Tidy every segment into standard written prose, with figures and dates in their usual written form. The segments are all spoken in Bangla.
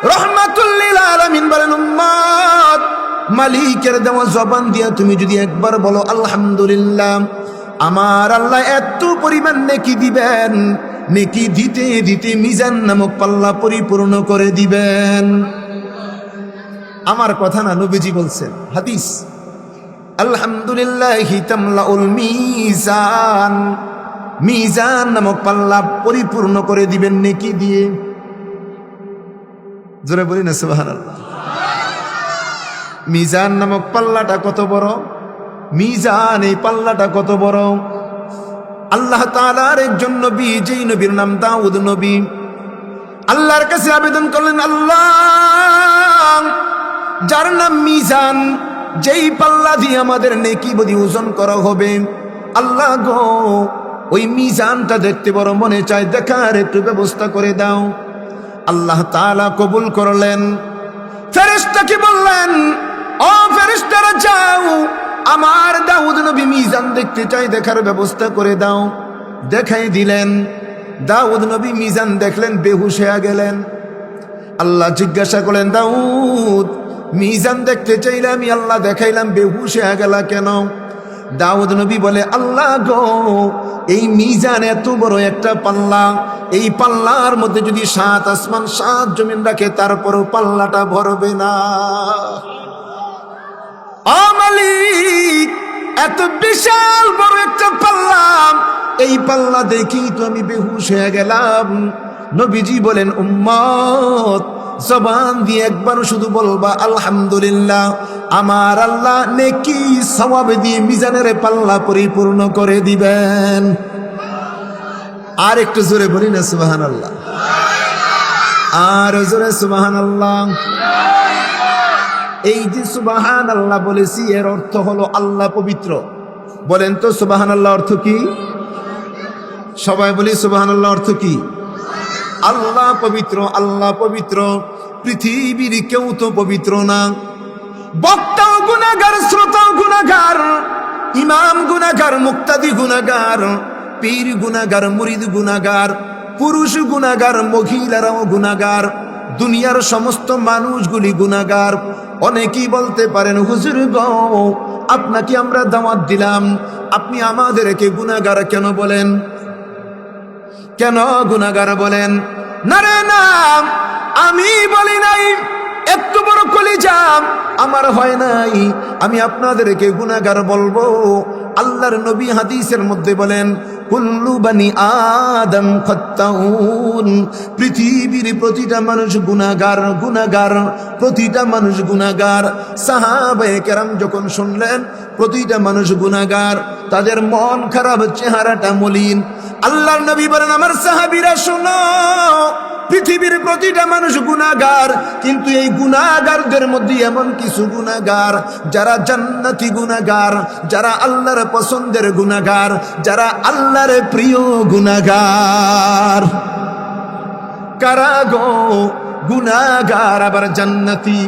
রহমাতুল লিল আলামিন বলেন, উম্মত মালিকের দেওয়া জবান দিয়া তুমি যদি একবার বলো আলহামদুলিল্লাহ, আমার আল্লাহ এত পরিমাণ নেকি দিবেন, নেকি দিতে দিতে মিজান নামক পাল্লা পরিপূর্ণ করে দিবেন। আমার কথা না, নবীজি বলছেন, হাদিস, আলহামদুলিল্লাহি তামলাউল মিজান, মিজান নামক পাল্লা পরিপূর্ণ করে দিবেন নেকি দিয়ে। জোরে বলি না সুবহানাল্লাহ। মিজান নামক পাল্লাটা কত বড়, মিজান এই পাল্লাটা কত বড়। আল্লাহ তাআলার একজন নবী, যেই নবীর নাম দাউদ নবী, আল্লাহর কাছে আবেদন করলেন, আল্লাহ যার নাম মিজান, যেই পাল্লা দিয়ে আমাদের নেকি বদি ওজন করা হবে, আল্লাহ গো ওই মিজানটা দেখতে বড় মনে চায়, দেখার একটু ব্যবস্থা করে দাও। আল্লাহ তাআলা কবুল করলেন। ফেরেশতাকে বললেন, ও ফেরেশতারা যাও, আমার দাউদ নবী মিজান দেখতে চাই, দেখার ব্যবস্থা করে দাও। দেখাই দিলেন। দাউদ নবী মিজান দেখলেন, বেহুশ হয়ে গেলেন। আল্লাহ জিজ্ঞাসা করলেন, দাউদ মিজান দেখতে চাইলে আমি আল্লাহ দেখাইলাম, বেহুশ হয়ে গেল কেন? দাউদ নবী বলে, আল্লাহ গো এই মিজান এত বড় একটা পাল্লা, এই পাল্লার মধ্যে যদি 7 আসমান 7 জমিন রাখে তারপরও পাল্লাটা ভরবে না। ও মালিক, এত বিশাল বড় একটা পাল্লা, এই পাল্লা দেখি তো আমি বেহুশ হয়ে গেলাম। নবীজি বলেন, উম্মত জবান দিয়ে একবার শুধু বলবা আলহামদুলিল্লাহ, আমার আল্লাহ নেকি সওয়াব দিয়ে মিজানের পাল্লা পরিপূর্ণ করে দিবেন। আর একটু জোরে বলি না সুবহানাল্লাহ, আর জোরে সুবহানাল্লাহ। এই যে সুবহানাল্লাহ বলেছি, এর অর্থ হলো আল্লাহ পবিত্র। বলেন তো সুবহানাল্লাহ অর্থ কি? সবাই বলি সুবহানাল্লাহ অর্থ কি? আল্লাহ পবিত্র, আল্লাহ পবিত্র। পৃথিবীর কেউ তো পবিত্র না। বক্তাও গুনাহগার, শ্রোতাও গুনাহগার, ইমাম গুনাহগার, মুক্তাদি গুনাহগার, পীর গুনাহগার, মুরিদ গুনাহগার, পুরুষ গুনাহগার, মহিলারাও গুনাহগার, দুনিয়ার সমস্ত মানুষগুলি গুনাহগার। অনেকেই বলতে পারেন, হুজুর গো আপনাকে আমরা দাওয়াত দিলাম, আপনি আমাদেরকে গুনাহগার কেন বলেন? কেন গুনাহগার বলেন? না রে না, আমি বলি নাই, এত বড় কলিজা আমার হয় নাই, আমি আপনাদেরকে গুনাহগার বলবো। আল্লাহর নবী হাদিসের মধ্যে বলেন, কুল্লু বানি আদম খাত্তাউন, পৃথিবীর প্রতিটা মানুষ গুনাহগার, গুনাহগার, প্রতিটা মানুষ গুনাহগার। সাহাবায়ে কেরাম যখন শুনলেন প্রতিটা মানুষ গুনাহগার, তাদের মন খারাপ, চেহারাটা মলিন। আল্লাহর নবী বলেন, আমার সাহাবীরা শোনো, পৃথিবীর প্রতিটা মানুষ গুনাহগার, কিন্তু এই গুনাহগারদের মধ্যে এমন কিছু গুনাহগার যারা জান্নাতি গুনাহগার, যারা আল্লাহর পছন্দের গুনাহগার, যারা আল্লাহর প্রিয় গুনাহগার। কারা গো? গুনাহগার আবার জান্নাতি,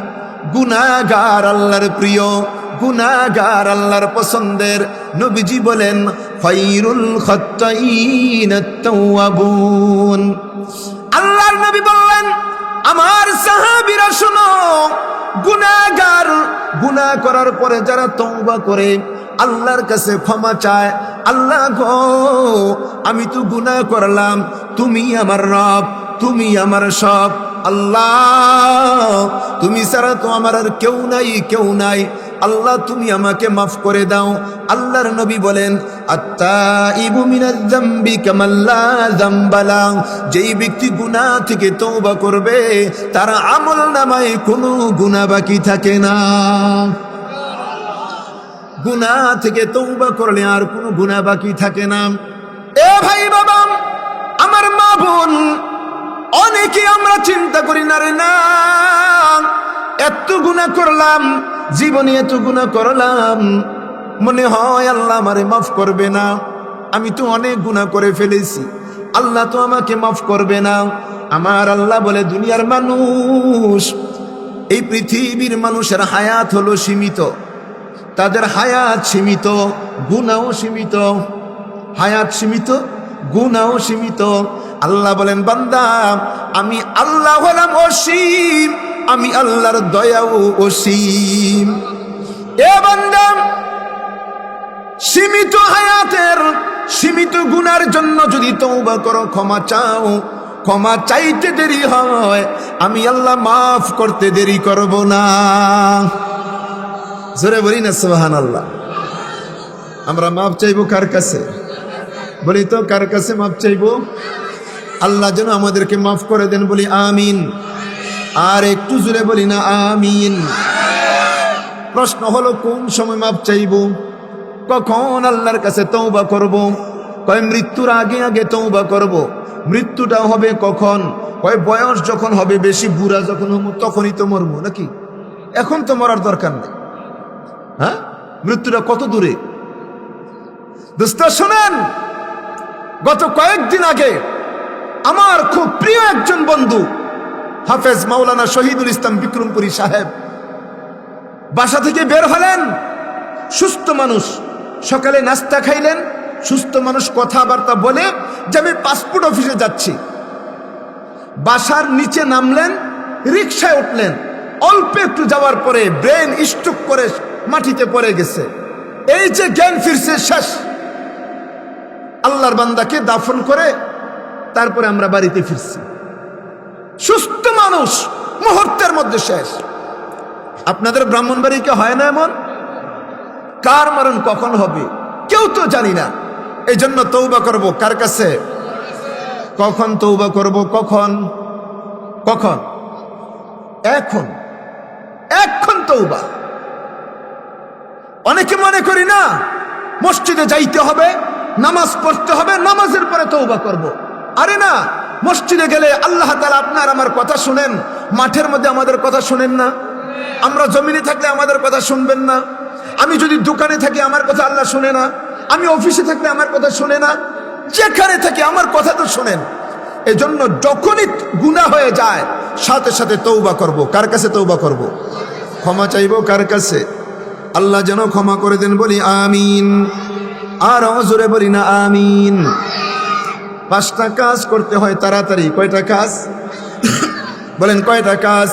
গুনাহগার আল্লাহর প্রিয়, গুনাহগার আল্লাহর পছন্দের। নবীজি বলেন, খায়রুল খাত্তাইন আত-তাওয়াবুন। আল্লাহর নবী বললেন, আমার সাহাবীরা শোনো, গুনাহগার, গুনাহ করার পরে যারা তওবা করে, আল্লাহর কাছে ক্ষমা চায়, আল্লাহ গো আমি তো গুনাহ করলাম, তুমি আমার রব, তুমি আমার সব, আল্লাহ তুমি ছাড়া তো আমার আর কেউ নাই, কেউ নাই, আল্লাহ তুমি আমাকে মাফ করে দাও। আল্লাহর নবী বলেন, আত্তাইবু মিনাজ যামবি কামাল্লা যামবালা, যেই ব্যক্তি গুনাহ থেকে তওবা করবে তার আমলনামায় কোনো গুনাহ বাকি থাকে না। গুনাহ থেকে তওবা করলে আর কোনো গুনাহ বাকি থাকে না। এ ভাই বাবা, আমার মা বোন, অনেকে আমরা চিন্তা করি না রে না, এত গুনাহ করলাম, জীবনে এত গুনাহ করলাম, মনে হয় আল্লাহ আমারে মাফ করবে না, আমি তো অনেক গুনাহ করে ফেলেছি, আল্লাহ তো আমাকে মাফ করবে না। আমার আল্লাহ বলে, দুনিয়ার মানুষ, এই পৃথিবীর মানুষের হায়াত হলো সীমিত, তাদের হায়াত সীমিত, গুনাহও সীমিত, হায়াত সীমিত, গুনাহও সীমিত। আল্লাহ বলেন বান্দা আমি আল্লাহ হলাম অসীম, আমি আল্লাহর দয়াও অসীম। এ বান্দা সীমিত হায়াতের সীমিত গুনার জন্য যদি তওবা করো, ক্ষমা চাও, ক্ষমা চাইতে দেরি হয়, আমি আল্লাহ মাফ করতে দেরি করব না। জোরে বলি না সুবহানাল্লাহ। আমরা মাফ চাইবো কার কাছে? বলি তো কার কাছে মাফ চাইবো? আল্লাহ যেন আমাদেরকে মাফ করে দেন, বলি আমিন। আর একটু জোরে বলি না আমিন। প্রশ্ন হলো কোন সময় মাফ চাইবো, কখন আল্লাহর কাছে তওবা করব? কয় মৃত্যুর আগে আগে তওবা করব। মৃত্যুটা হবে কখন? কয় বয়স যখন হবে, বেশি বুড়া যখন হবো তখনই তো মরবো, নাকি? এখন তো মরার দরকার নেই। হ্যাঁ, মৃত্যুটা কত দূরে? দোস্ত শোনেন, গত কয়েকদিন আগে আমার খুব প্রিয় একজন বন্ধু হাফেজ মাওলানা শহীদুল ইসলাম বিক্রমপুরী সাহেব বাসা থেকে বের হলেন। সুস্থ মানুষ, সকালে নাস্তা খাইলেন, সুস্থ মানুষ কথাবার্তা বলে যে আমি পাসপোর্ট অফিসে যাচ্ছি। বাসার নিচে নামলেন, রিকশায় উঠলেন, অল্প একটু যাওয়ার পরে ব্রেন স্ট্রোক করে মাটিতে পড়ে গেছে। এই যে জ্ঞান ফিরছে, শেষ। আল্লাহর বান্দাকে দাফন করে তারপরে আমরা বাড়িতে ফিরছি। সুস্থ মানুষ মুহূর্তের মধ্যে শেষ। আপনাদের ব্রাহ্মণবাড়িকে হয় না এমন? কার মরণ কখন হবে কেউ তো জানি না। এই জন্য তওবা করব কার কাছে? কখন তওবা করব? কখন? কখন? এখন। এখন তওবা। অনেকে মনে করি না মসজিদে যাইতে হবে, নামাজ পড়তে হবে, নামাজের পরে তওবা করব। আরে না, মসজিদে গেলে আল্লাহ তাআলা আপনার আমার কথা শুনেন, মাঠের মধ্যে আমাদের কথা শুনেন না? আমরা জমিনে থাকলে আমাদের কথা শুনবেন না? আমি যদি দোকানে থাকি আমার কথা আল্লাহ শুনে না? আমি অফিসে থাকলে আমার কথা শুনে না? যেখানে থাকি আমার কথা তো শোনেন। এজন্য যখনই গুনাহ হয়ে যায় সাথে সাথে তওবা করব। কার কাছে তওবা করব? ক্ষমা চাইবো কার কাছে? আল্লাহ যেন ক্ষমা করে দেন, বলি আমিন। আর জোরে বলি না আমিন। 5টা কাজ করতে হয় তাড়াতাড়ি। কয়টা কাজ? বলেন কয়টা কাজ?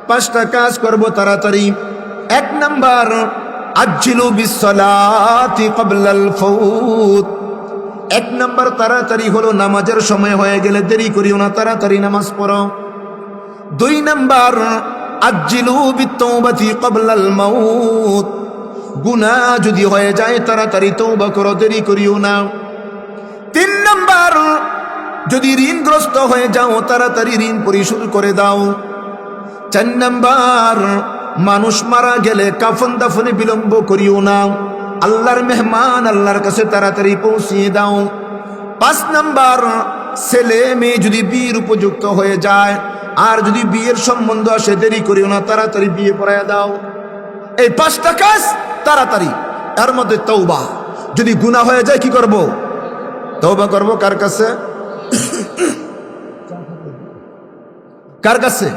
5টা কাজ করব তাড়াতাড়ি। 1 নাম্বার, আজ্জিলু বিসসালাতি ক্বাবলাল ফাউত। 1 নাম্বার তাড়াতাড়ি হলো নামাজের সময় হয়ে গেলে দেরি করিও না, তাড়াতাড়ি নামাজ পড়ো। 2 নাম্বার, আজ্জিলু বিত্তাওবাতি ক্বাবলাল মাউত। গুনাহ যদি হয়ে যায় তাড়াতাড়ি তওবা করো, দেরি করিও না। 3 নাম্বার, যদি ঋণগ্রস্ত হয়ে যাও তাড়াতাড়ি ঋণ পরিশোধ করে দাও। 4 নাম্বার, মানুষ মারা গেলে কাফন দাফনে বিলম্ব করিও না, আল্লাহর মেহমান আল্লাহর কাছে তাড়াতাড়ি পৌঁছিয়ে দাও। 5 নাম্বার, ছেলে মেয়ে যদি বিয়ের উপযুক্ত হয়ে যায় আর যদি বিয়ের সম্বন্ধ আসে দেরি করিও না, তাড়াতাড়ি বিয়ে পড়াইয়া দাও। এই 5টা কাজ তাড়াতাড়ি। এর মধ্যে তওবা। যদি গুনাহ হয়ে যায় কি করব? তওবা করব কার কাছে? কার কাছে?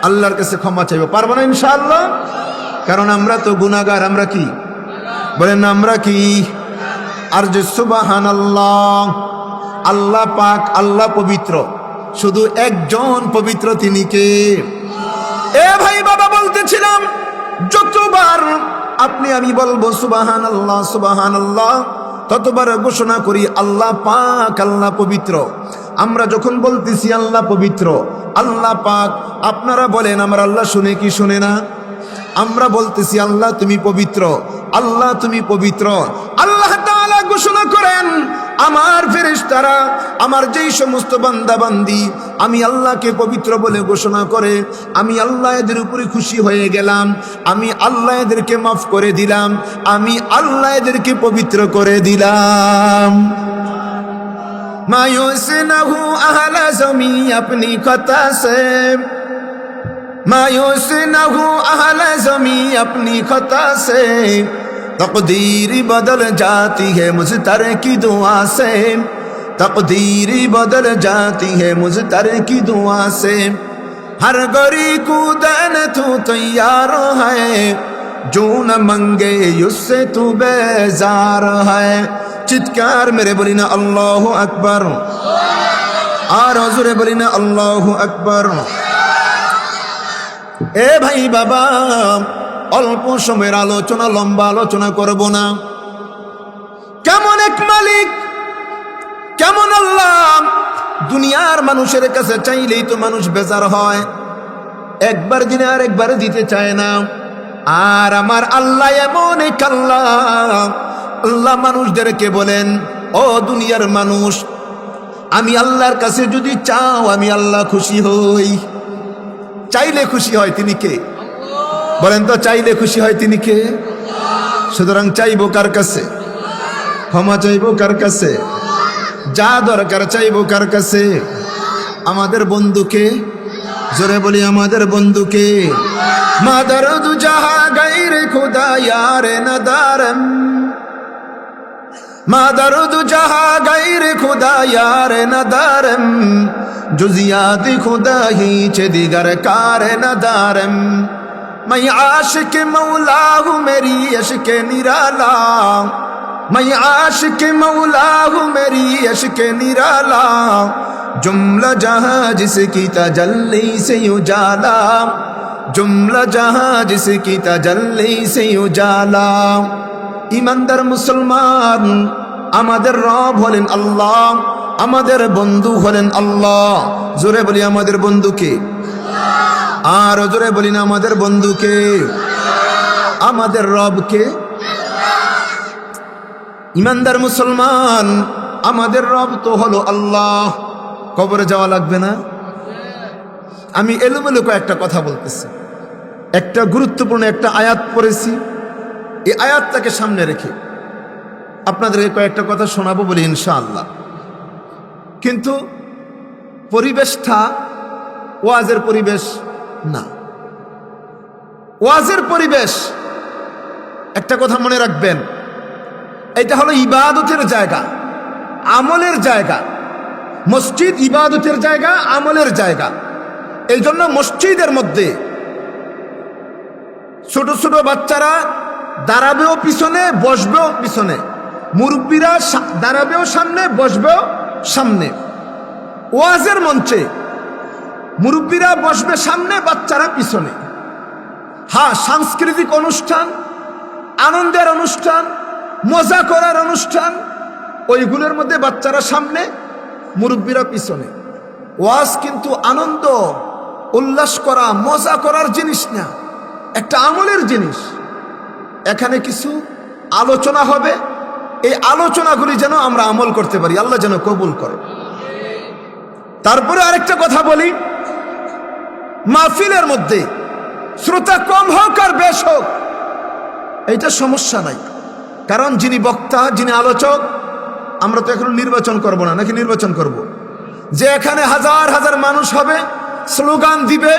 আল্লাহর কাছে ক্ষমা চাইবো। পারবো না ইনশাআল্লাহ? কারণ আমরা তো গুনাহগার। আমরা কি বলেন না? আমরা কি? আর যে সুবহানাল্লাহ, আল্লাহ পাক, আল্লাহ পবিত্র, শুধু একজন পবিত্র, তিনি কে? এ ভাই বাবা বলতেছিলাম, যতবার আপনি আমি বলবো সুবহানাল্লাহ সুবহানাল্লাহ, ততবার ঘোষণা করি আল্লাহ পাক, আল্লাহ পবিত্র। আমরা যখন বলতেছি আল্লাহ পবিত্র, আল্লাহ পাক, আপনারা বলেন আমার আল্লাহ শুনে কি শুনে না? আমরা বলতেছি আল্লাহ তুমি পবিত্র, আল্লাহ তুমি পবিত্র। আল্লাহ তাআলা ঘোষণা করেন, আমার ফেরেশতারা, আমার যেই সমস্ত বান্দা বান্দি আমি আল্লাহকে পবিত্র বলে ঘোষণা করে, আমি আল্লাহ এদের উপরে খুশি হয়ে গেলাম, আমি আল্লাহ এদেরকে মাফ করে দিলাম, আমি আল্লাহ এদেরকে পবিত্র করে দিলাম। मायूस न हूँ अहला ज़मी अपनी खता से, मायूस न हूँ अहला ज़मी अपनी खता से, तकदीर बदल जाती है मुझतर की दुआ से, तकदीर बदल जाती है मुझतर की दुआ से, हर गरी कूदन तू तैयार है, जो न मंगे उससे तू बेजार है, চিৎকার মেরে বলি না আল্লাহু আকবার, আর জোরে বলি না আল্লাহু আকবার। এ ভাই বাবা, অল্প সময়ের আলোচনা, লম্বা আলোচনা করব না। কেমন এক মালিক, কেমন আল্লাহ! দুনিয়ার মানুষের কাছে চাইলেই তো মানুষ বেজার হয়, একবার দিনে আর একবার দিতে চায় না। আর আমার আল্লাহ এমন এক আল্লাহ, আল্লাহ মানুষদেরকে বলেন, ও দুনিয়ার মানুষ, আমি আল্লাহর কাছে যদি চাও আমি আল্লাহ খুশি হই। চাইলে খুশি হয় তিনি কে? বলেন তো, চাইলে খুশি হয় তিনি কে? সুতরাং চাইবো কার কাছে? ক্ষমা চাইবো কার কাছে? যা দরকার চাইবো কার কাছে? আমাদের বন্ধুকে, জোরে বলি আমাদের বন্ধুকে। মাদারদু জাহা গায়রে খুদা ইয়ারে নাদারম, মাদারদু জাহা গায়রে খুদা ইয়ারে নাদারম, जुजियात खुदा ही चे दिगर कार नदारम। मैं आशिक मौला हूँ मेरी अश्क निराला, मैं आशिक मौला हूँ मेरी अश्क निराला, जुमला जहाँ जिसकी तजल्ली से उजाला, जुमला जहाँ जिसकी तजल्ली से उजाला। ईमानदार मुसलमान, আমাদের রব হলেন আল্লাহ, আমাদের বন্ধু হলেন আল্লাহ। জোরে বলি আমাদের বন্ধুকে, আর জোরে বলি না আমাদের বন্ধুকে। আমাদের রবকে, ইমানদার মুসলমান, আমাদের রব তো হলো আল্লাহ। কবরে যাওয়া লাগবে না। আমি এলোমেলো কয়েকটা কথা বলতেছি, একটা গুরুত্বপূর্ণ একটা আয়াত পড়েছি, এই আয়াতটাকে সামনে রেখে আপনাদেরকে কয়েকটা কথা শোনাবো বলি ইনশাআল্লাহ। কিন্তু পরিবেশটা ওয়াজের পরিবেশ না, ওয়াজের পরিবেশ। একটা কথা মনে রাখবেন, এটা হলো ইবাদতের জায়গা, আমলের জায়গা। মসজিদ ইবাদতের জায়গা, আমলের জায়গা। এই জন্য মসজিদের মধ্যে ছোট ছোট বাচ্চারা দাঁড়াবেও পিছনে, বসবেও পিছনে, মুরব্বীরা দাঁড়াবেও সামনে, বসবেও সামনে। ওয়াজের মঞ্চে মুরব্বীরা বসবে সামনে, বাচ্চারা পিছনে। হ্যাঁ, সাংস্কৃতিক অনুষ্ঠান, আনন্দের অনুষ্ঠান, মজা করার অনুষ্ঠান, ওইগুলোর মধ্যে বাচ্চারা সামনে, মুরব্বীরা পিছনে। ওয়াজ কিন্তু আনন্দ, উল্লাস করা, মজা করার জিনিস না, একটা আমলের জিনিস। এখানে কিছু আলোচনা হবে, এই আলোচনাগুলি যেন আমরা আমল করতে পারি, আল্লাহ যেন কবুল করে। তারপরে আরেকটা কথা বলি, মাহফিলের মধ্যে শ্রোতা কম হোক আর বেশ হোক, এইটা সমস্যা নাই। কারণ যিনি বক্তা, যিনি আলোচক, আমরা তো এখন নির্বাচন করব না, নাকি নির্বাচন করব? যে এখানে হাজার হাজার মানুষ হবে, স্লোগান দিবে,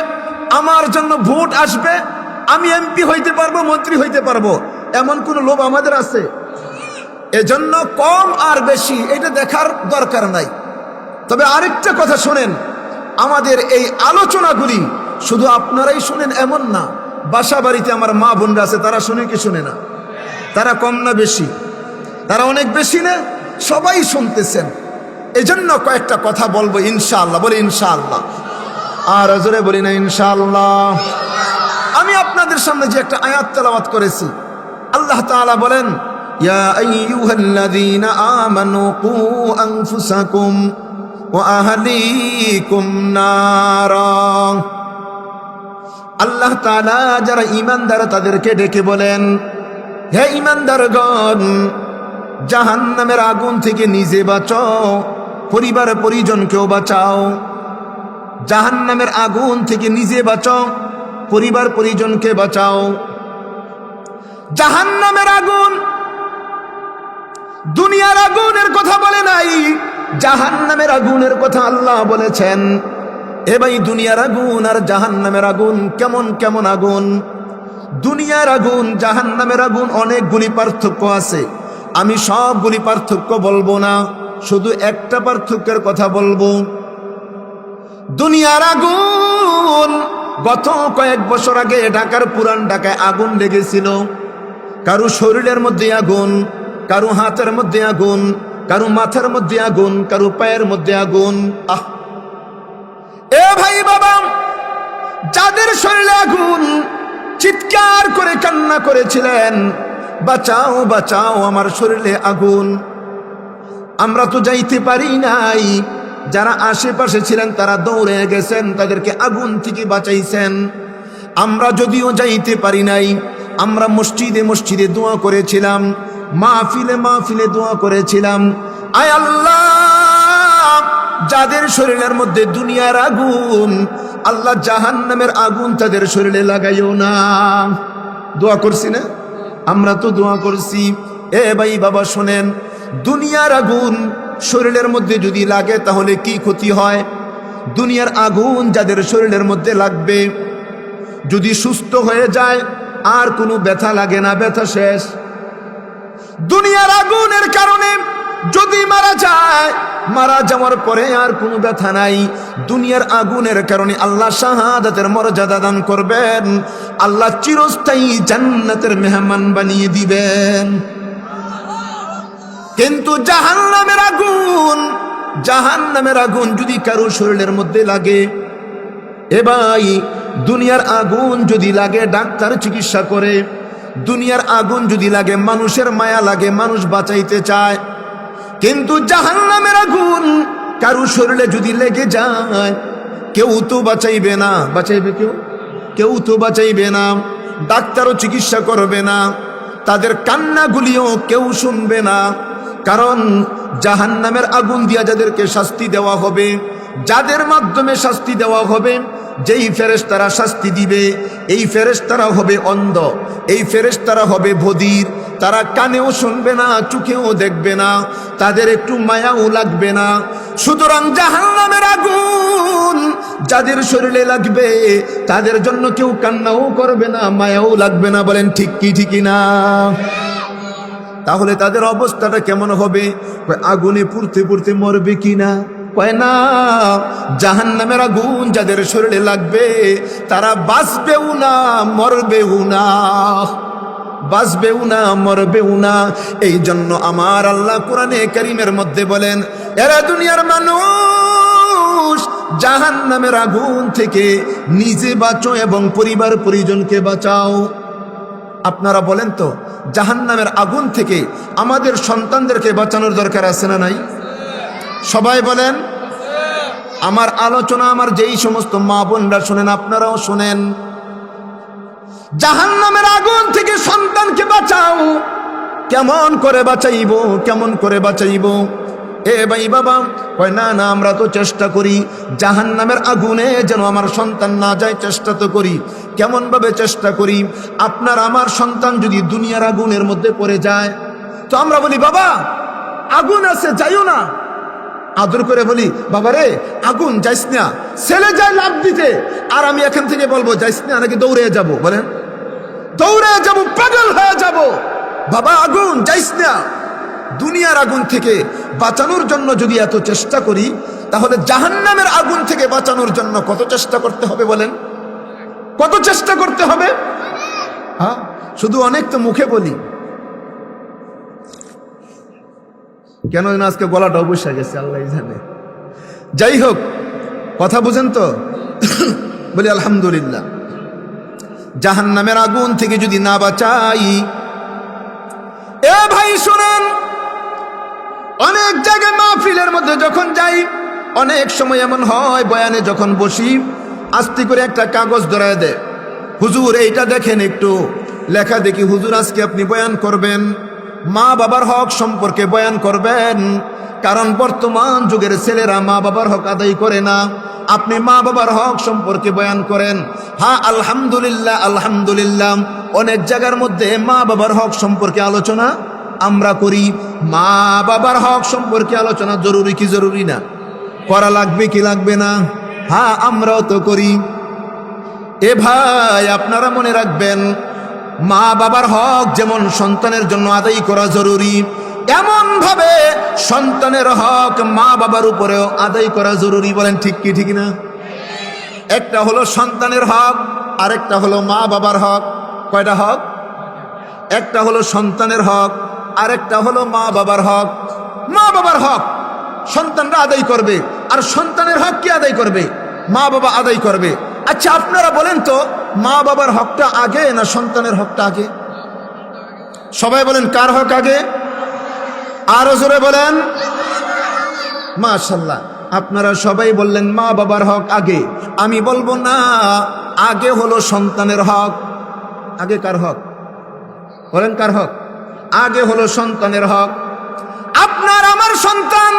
আমার জন্য ভোট আসবে, আমি এমপি হইতে পারবো, মন্ত্রী হইতে পারবো, এমন কোন লোভ আমাদের আছে? এজন্য কম আর বেশি এটা দেখার দরকার নাই। তবে আরেকটা কথা শোনেন, আমাদের এই আলোচনাগুলি শুধু আপনারাই শুনেন এমন না, বাসা বাড়িতে আমার মা বোনরা আছে, তারা শুনে কি শুনে না? তারা কম না বেশি? তারা অনেক বেশি না? সবাই শুনতেছেন। এজন্য কয়েকটা কথা বলবো ইনশাআল্লাহ। বলি ইনশাআল্লাহ, আর জোরে বলি না ইনশাআল্লাহ। আমি আপনাদের সামনে যে একটা আয়াত তেলাওয়াত করেছি, আল্লাহ তাআলা বলেন, ইয়া আইয়ুহাল্লাযীনা আমানু কু আনফুসাকুম ওয়া আহলিকুম নারা। আল্লাহ তাআলা যারা ঈমানদার তাদেরকে ডেকে বলেন, হে ঈমানদারগণ, জাহান্নামের আগুন থেকে নিজে বাঁচাও, পরিবার পরিজনকেও বাঁচাও। জাহান্নামের আগুন থেকে নিজে বাঁচাও, পরিবার পরিজনকে বাঁচাও। জাহান্নামের আগুন দুনিয়ার আগুনের কথা বলে নাই, জাহান্নামের আগুনের কথা আল্লাহ বলেছেন। এ ভাই, দুনিয়ার আগুন আর জাহান্নামের আগুন কেমন কেমন আগুন? দুনিয়ার আগুন, জাহান্নামের আগুন অনেকগুলি পার্থক্য আছে। আমি সবগুলি পার্থক্য বলবো না, শুধু একটা পার্থক্যের কথা বলবো। দুনিয়ার আগুন, গত কয়েক বছর আগে ঢাকার পুরান ঢাকায় আগুন লেগেছিল। কারো শরীরের মধ্যে আগুন, কারো হাতের মধ্যে আগুন, কারো মাথার মধ্যে আগুন, কারো পায়ের মধ্যে আগুন। এ ভাই বাবা, যাদের শরীরে আগুন চিৎকার করে কান্না করেছিলেন, বাঁচাও বাঁচাও আমার শরীরে আগুন। আমরা তো যাইতে পারি নাই, যারা আশেপাশে ছিলেন তারা দৌড়ে গেছেন, তাদেরকে আগুন থেকে বাঁচাইছেন। আমরা যদিও যাইতে পারি নাই, আমরা মসজিদে মসজিদে দোয়া করেছিলাম, মাহফিলে মাহফিলে দোয়া করেছিলাম, আয় আল্লাহ যাদের শরীরের মধ্যে দুনিয়ার আগুন, আল্লাহ জাহান্নামের আগুন তাদের শরীরে লাগাইও না। দোয়া করছি না? আমরা তো দোয়া করছি। এ ভাই বাবা শোনেন, দুনিয়ার আগুন শরীরের মধ্যে যদি লাগে তাহলে কি ক্ষতি হয়? দুনিয়ার আগুন যাদের শরীরের মধ্যে লাগবে, যদি সুস্থ হয়ে যায় আর কোনো ব্যথা লাগে না, ব্যথা শেষ। দুনিয়ার আগুনের কারণে যদি মারা যায়, মারা যাওয়ার পরে আর কোনো ব্যথা নাই। দুনিয়ার আগুনের কারণে আল্লাহ শাহাদাতের মর্যাদা দান করবেন, আল্লাহ চিরস্থায়ী জান্নাতের মেহমান বানিয়ে দিবেন। কিন্তু জাহান্নামের আগুন, জাহান্নামের আগুন যদি কারো শরীরের মধ্যে লাগে, এ ভাই দুনিয়ার আগুন যদি লাগে ডাক্তার চিকিৎসা করে, দুনিয়ার আগুন যদি লাগে মানুষের মায়া লাগে, মানুষ বাঁচাইতে চায়। কিন্তু জাহান্নামের আগুন কারো শরীরে যদি লেগে যায়, কেউ তো বাঁচাইবে না। বাঁচাইবে কেউ? কেউ তো বাঁচাইবে না। ডাক্তারও চিকিৎসা করবে না, তাদের কান্নাগুলিও কেউ শুনবে না। কারণ জাহান্নামের আগুন দিয়া যাদেরকে শাস্তি দেওয়া হবে, যাদের মাধ্যমে শাস্তি দেওয়া হবে, যেই ফেরেশতারা শাস্তি দিবে, এই ফেরেশতারা হবে অন্ধ, এই ফেরেশতারা হবে বধির। তারা কানেও শুনবে না, চোখেও দেখবে না, তাদের একটু মায়াও লাগবে না। সুতরাং জাহান্নামের আগুন যাদের শরীরে লাগবে, তাদের জন্য কেউ কান্নাও করবে না, মায়াও লাগবে না। বলেন ঠিক কি ঠিক না? তাহলে তাদের অবস্থাটা কেমন হবে? আগুনে পুড়তে পুড়তে মরবে কিনা? কয় না, জাহান্নামের আগুন যাদের শরীরে লাগবে তারা বাঁচবেও না, মরবেও না, বাঁচবেও না, মরবেও না। এই জন্য আমার আল্লাহ কোরআনে কারীমের মধ্যে বলেন, এরা দুনিয়ার মানুষ, জাহান্নামের আগুন থেকে নিজে বাঁচো এবং পরিবার পরিজনকে বাঁচাও। আপনারা বলেন তো, জাহান্নামের আগুন থেকে আমাদের সন্তানদেরকে বাঁচানোর দরকার আছে না নাই? সবাই বলেন। আমার আলোচনা আমার যেই সমস্ত মা বোনরা শোনেন, আপনারাও শোনেন। জাহান্নামের আগুন থেকে সন্তানকে বাঁচাও। কেমন করে বাঁচাইব? কেমন করে বাঁচাইব? এ ভাই বাবা কয় না না, আমরা তো চেষ্টা করি জাহান্নামের আগুনে যেন আমার সন্তান না যায়, চেষ্টা তো করি। কেমন ভাবে চেষ্টা করি? আপনার আমার সন্তান যদি দুনিয়ার আগুনের মধ্যে পড়ে যায়, তো আমরা বলি বাবা আগুন আছে, যাইও না। আদর করে বলি, বাবা রে আগুন, যাইস না। ছেলে যায় লাভ দিতে, আর আমি এখান থেকে বলবো যাইস না, নাকি দৌড়ে যাব? বলেন দৌড়ে যাব, পাগল হয়ে যাব। বাবা আগুন, যাইস না। দুনিয়ার আগুন থেকে বাঁচানোর জন্য যদি এত চেষ্টা করি, তাহলে জাহান্নামের আগুন থেকে বাঁচানোর জন্য কত চেষ্টা করতে হবে বলেন? কত চেষ্টা করতে হবে? হ্যাঁ, শুধু অনেক তো মুখে বলি, কেন যেন আজকে গলাটা অবশ্যই গেছে, আল্লাহ জানে। যাই হোক, কথা বুঝেন তো? বলি আলহামদুলিল্লাহ। জাহান্নামের আগুন থেকে যদি না বাঁচাই, এ ভাই শুনেন, অনেক জায়গায় মাহফিলের মধ্যে যখন যাই, অনেক সময় এমন হয় বয়ানে যখন বসি, আস্তে করে একটা কাগজ ধরায় দেয়, হুজুর এইটা দেখেন একটু, লেখা দেখি হুজুর আজকে আপনি বয়ান করবেন মা বাবার হক সম্পর্কে বয়ান করবেন। কারণ বর্তমান যুগের ছেলেরা মা বাবার হক আদায় করে না, আপনি মা বাবার হক সম্পর্কে বয়ান করেন। হ্যাঁ আলহামদুলিল্লাহ, আলহামদুলিল্লাহ, অনেক জায়গার মধ্যে মা বাবার হক সম্পর্কে আলোচনা আমরা করি। মা বাবার হক সম্পর্কে আলোচনা জরুরি কি জরুরি না? করা লাগবে কি লাগবে না? হ্যাঁ আমরাও তো করি। এ ভাই আপনারা মনে রাখবেন, মা বাবার হক যেমন সন্তানের জন্য আদায় করা জরুরি, এমন ভাবে সন্তানের হক মা বাবার উপরেও আদায় করা জরুরি। বলেন ঠিক কি ঠিক না? একটা হলো সন্তানের হক, আরেকটা হলো মা বাবার হক। কয়টা হক? একটা হলো সন্তানের হক, আরেকটা হলো মা বাবার হক। মা বাবার হক সন্তানরা আদায় করবে, আর সন্তানের হক কি আদায় করবে? মা বাবা আদায় করবে। আচ্ছা আপনারা বলেন তো, মা বাবার হকটা আগে না সন্তানের হকটা আগে? সবাই বলেন কার হক আগে? আরো জোরে বলেন। মাশাআল্লাহ, আপনারা সবাই বললেন মা বাবার হক আগে। আমি বলবো না, আগে হলো সন্তানের হক। আগে কার হক বলেন? কার হক? আগে হলো সন্তানের হক। আপনার আমার সন্তান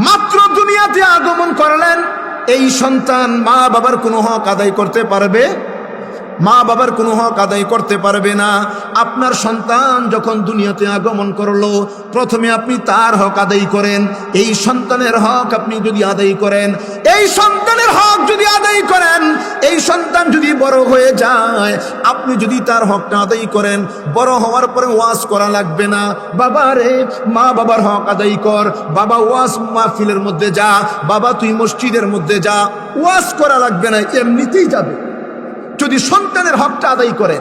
মাত্র দুনিয়াতে আগমন করলেন, এই সন্তান মা বাবার কোনো হক আদায় করতে পারবে? মা বাবার কোনো হক আদায় করতে পারবে না। আপনার সন্তান যখন দুনিয়াতে আগমন করলো, প্রথমে আপনি তার হক আদায় করেন। এই সন্তানের হক আপনি যদি আদায় করেন, এই সন্তানের হক যদি আদায় করেন, এই সন্তান যদি বড় হয়ে যায়, আপনি যদি তার হকটা আদায় করেন, বড় হওয়ার পরে ওয়াজ করা লাগবে না। বাবা রে, মা বাবার হক আদায় কর। বাবা ওয়াজ মাহফিলের মধ্যে যা, বাবা তুই মসজিদের মধ্যে যা, ওয়াজ করা লাগবে না, এমনিতেই যাবে যদি সন্তানের হকটা আদায় করে।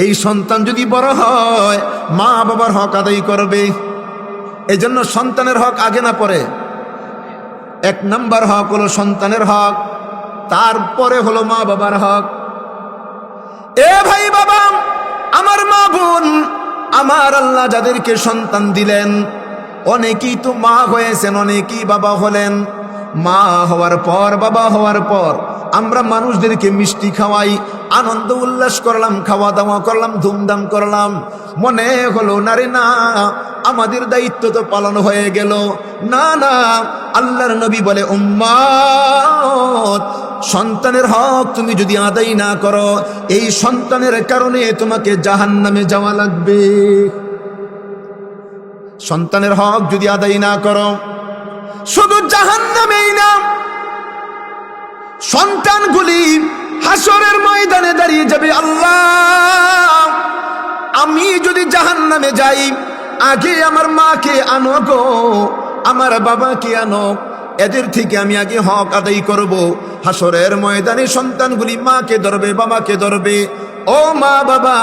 এই সন্তান যদি বড় হয়, মা বাবার হক আদায় করবে। এই জন্য সন্তানের হক আগে না পরে? এক নাম্বার হক হলো সন্তানের হক, তারপরে হলো মা বাবার হক। এ ভাই বাবা, আমার মা বোন, আমার আল্লাহ যাদেরকে সন্তান দিলেন, অনেকেই তো মা হয়েছেন, অনেকেই বাবা হলেন। মা হওয়ার পর, বাবা হওয়ার পর আমরা মানুষদেরকে মিষ্টি খাওয়াই, আনন্দ উল্লাস করলাম, খাওয়া দাওয়া করলাম, ধুমধাম করলাম। মনে হলো না রে না, আমাদের দায়িত্ব তো পালন হয়ে গেল। না না, আল্লাহর নবী বলে, উম্মত, সন্তানের হক তুমি যদি আদায় না করো, এই সন্তানের কারণে তোমাকে জাহান্নামে যাওয়া লাগবে। সন্তানের হক যদি আদায় না করো, শুধু জাহান্নামেই না, সন্তানগুলি হাসরের ময়দানে দাঁড়িয়ে যাবে, আল্লাহ আমি যদি জাহান্নামে যাই, আগে আমার মাকে আনো গো, আমার বাবাকে আনো, এদের থেকে আমি আগে হক আদায় করব। হাসরের ময়দানে সন্তানগুলি মাকে ধরবে, বাবাকে ধরবে, ও মা বাবা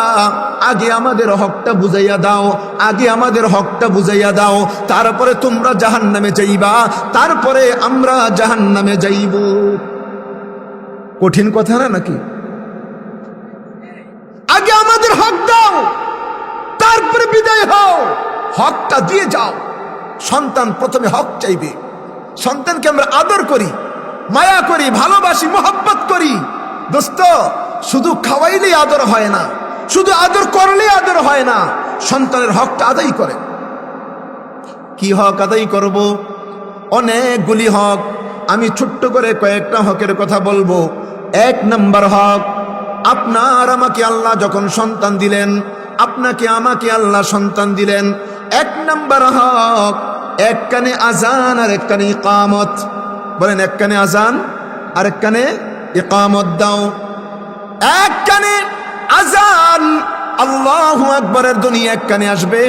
আগে আমাদের হকটা বুঝাইয়া দাও, আগে আমাদের হকটা বুঝাইয়া দাও, তারপরে তোমরা জাহান্নামে যাইবা, তারপরে আমরা জাহান্নামে যাইব। কঠিন কথা না নাকি? আগে আমাদের হক দাও, তারপরে বিদায় হও, হকটা দিয়ে যাও। সন্তান প্রথমে হক চাইবে। সন্তানকে আমরা আদর করি, মায়া করি, ভালোবাসি, মোহাব্বত করি। দোস্ত, শুধু খাওয়াইলেই আদর হয় না, শুধু আদর করলেই আদর হয় না, সন্তানের হকটা আদায় করে। কি হক আদায় করব? অনেকগুলি হক, আমি ছোট্ট করে কয়েকটা হকের কথা বলবো। এক নাম্বার হক, আপনার আমাকে আল্লাহ যখন সন্তান দিলেন, আপনাকে আমাকে আল্লাহ সন্তান দিলেন, এক নাম্বার হক, এক কানে আজান আর এক কানে ইকামত। বলেন, এক কানে আজান আর এক কানে ইকামত দাও। এক কানে আজান, আল্লাহু আকবরের ধ্বনি এক কানে আসবে,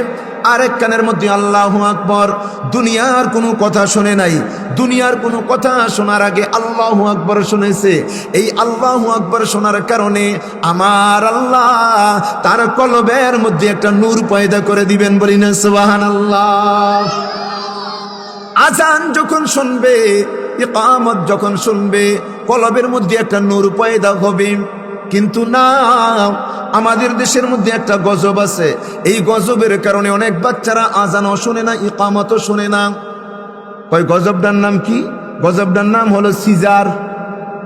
আর এক কানের মধ্যে আল্লাহু আকবর। দুনিয়ার কোনো কথা শুনে নাই, দুনিয়ার কোনো কথা শোনার আগে আল্লাহু আকবর শুনেছে। এই আল্লাহু আকবর শোনার কারণে আমার আল্লাহ তার কলবের মধ্যে একটা নূর পয়দা করে দিবেন। বলি না সুবহানাল্লাহ। আজান যখন শুনবে, ইকামত যখন শুনবে, কলবের মধ্যে একটা নূর পয়দা হবে। কিন্তু না, আমাদের দেশের মধ্যে একটা গজব আছে। এই গজবের কারণে অনেক বাচ্চারা আজানও শুনে না, ইকামতও শুনে না। ওই গজবটার নাম কি? গজবটার নাম হলো সিজার।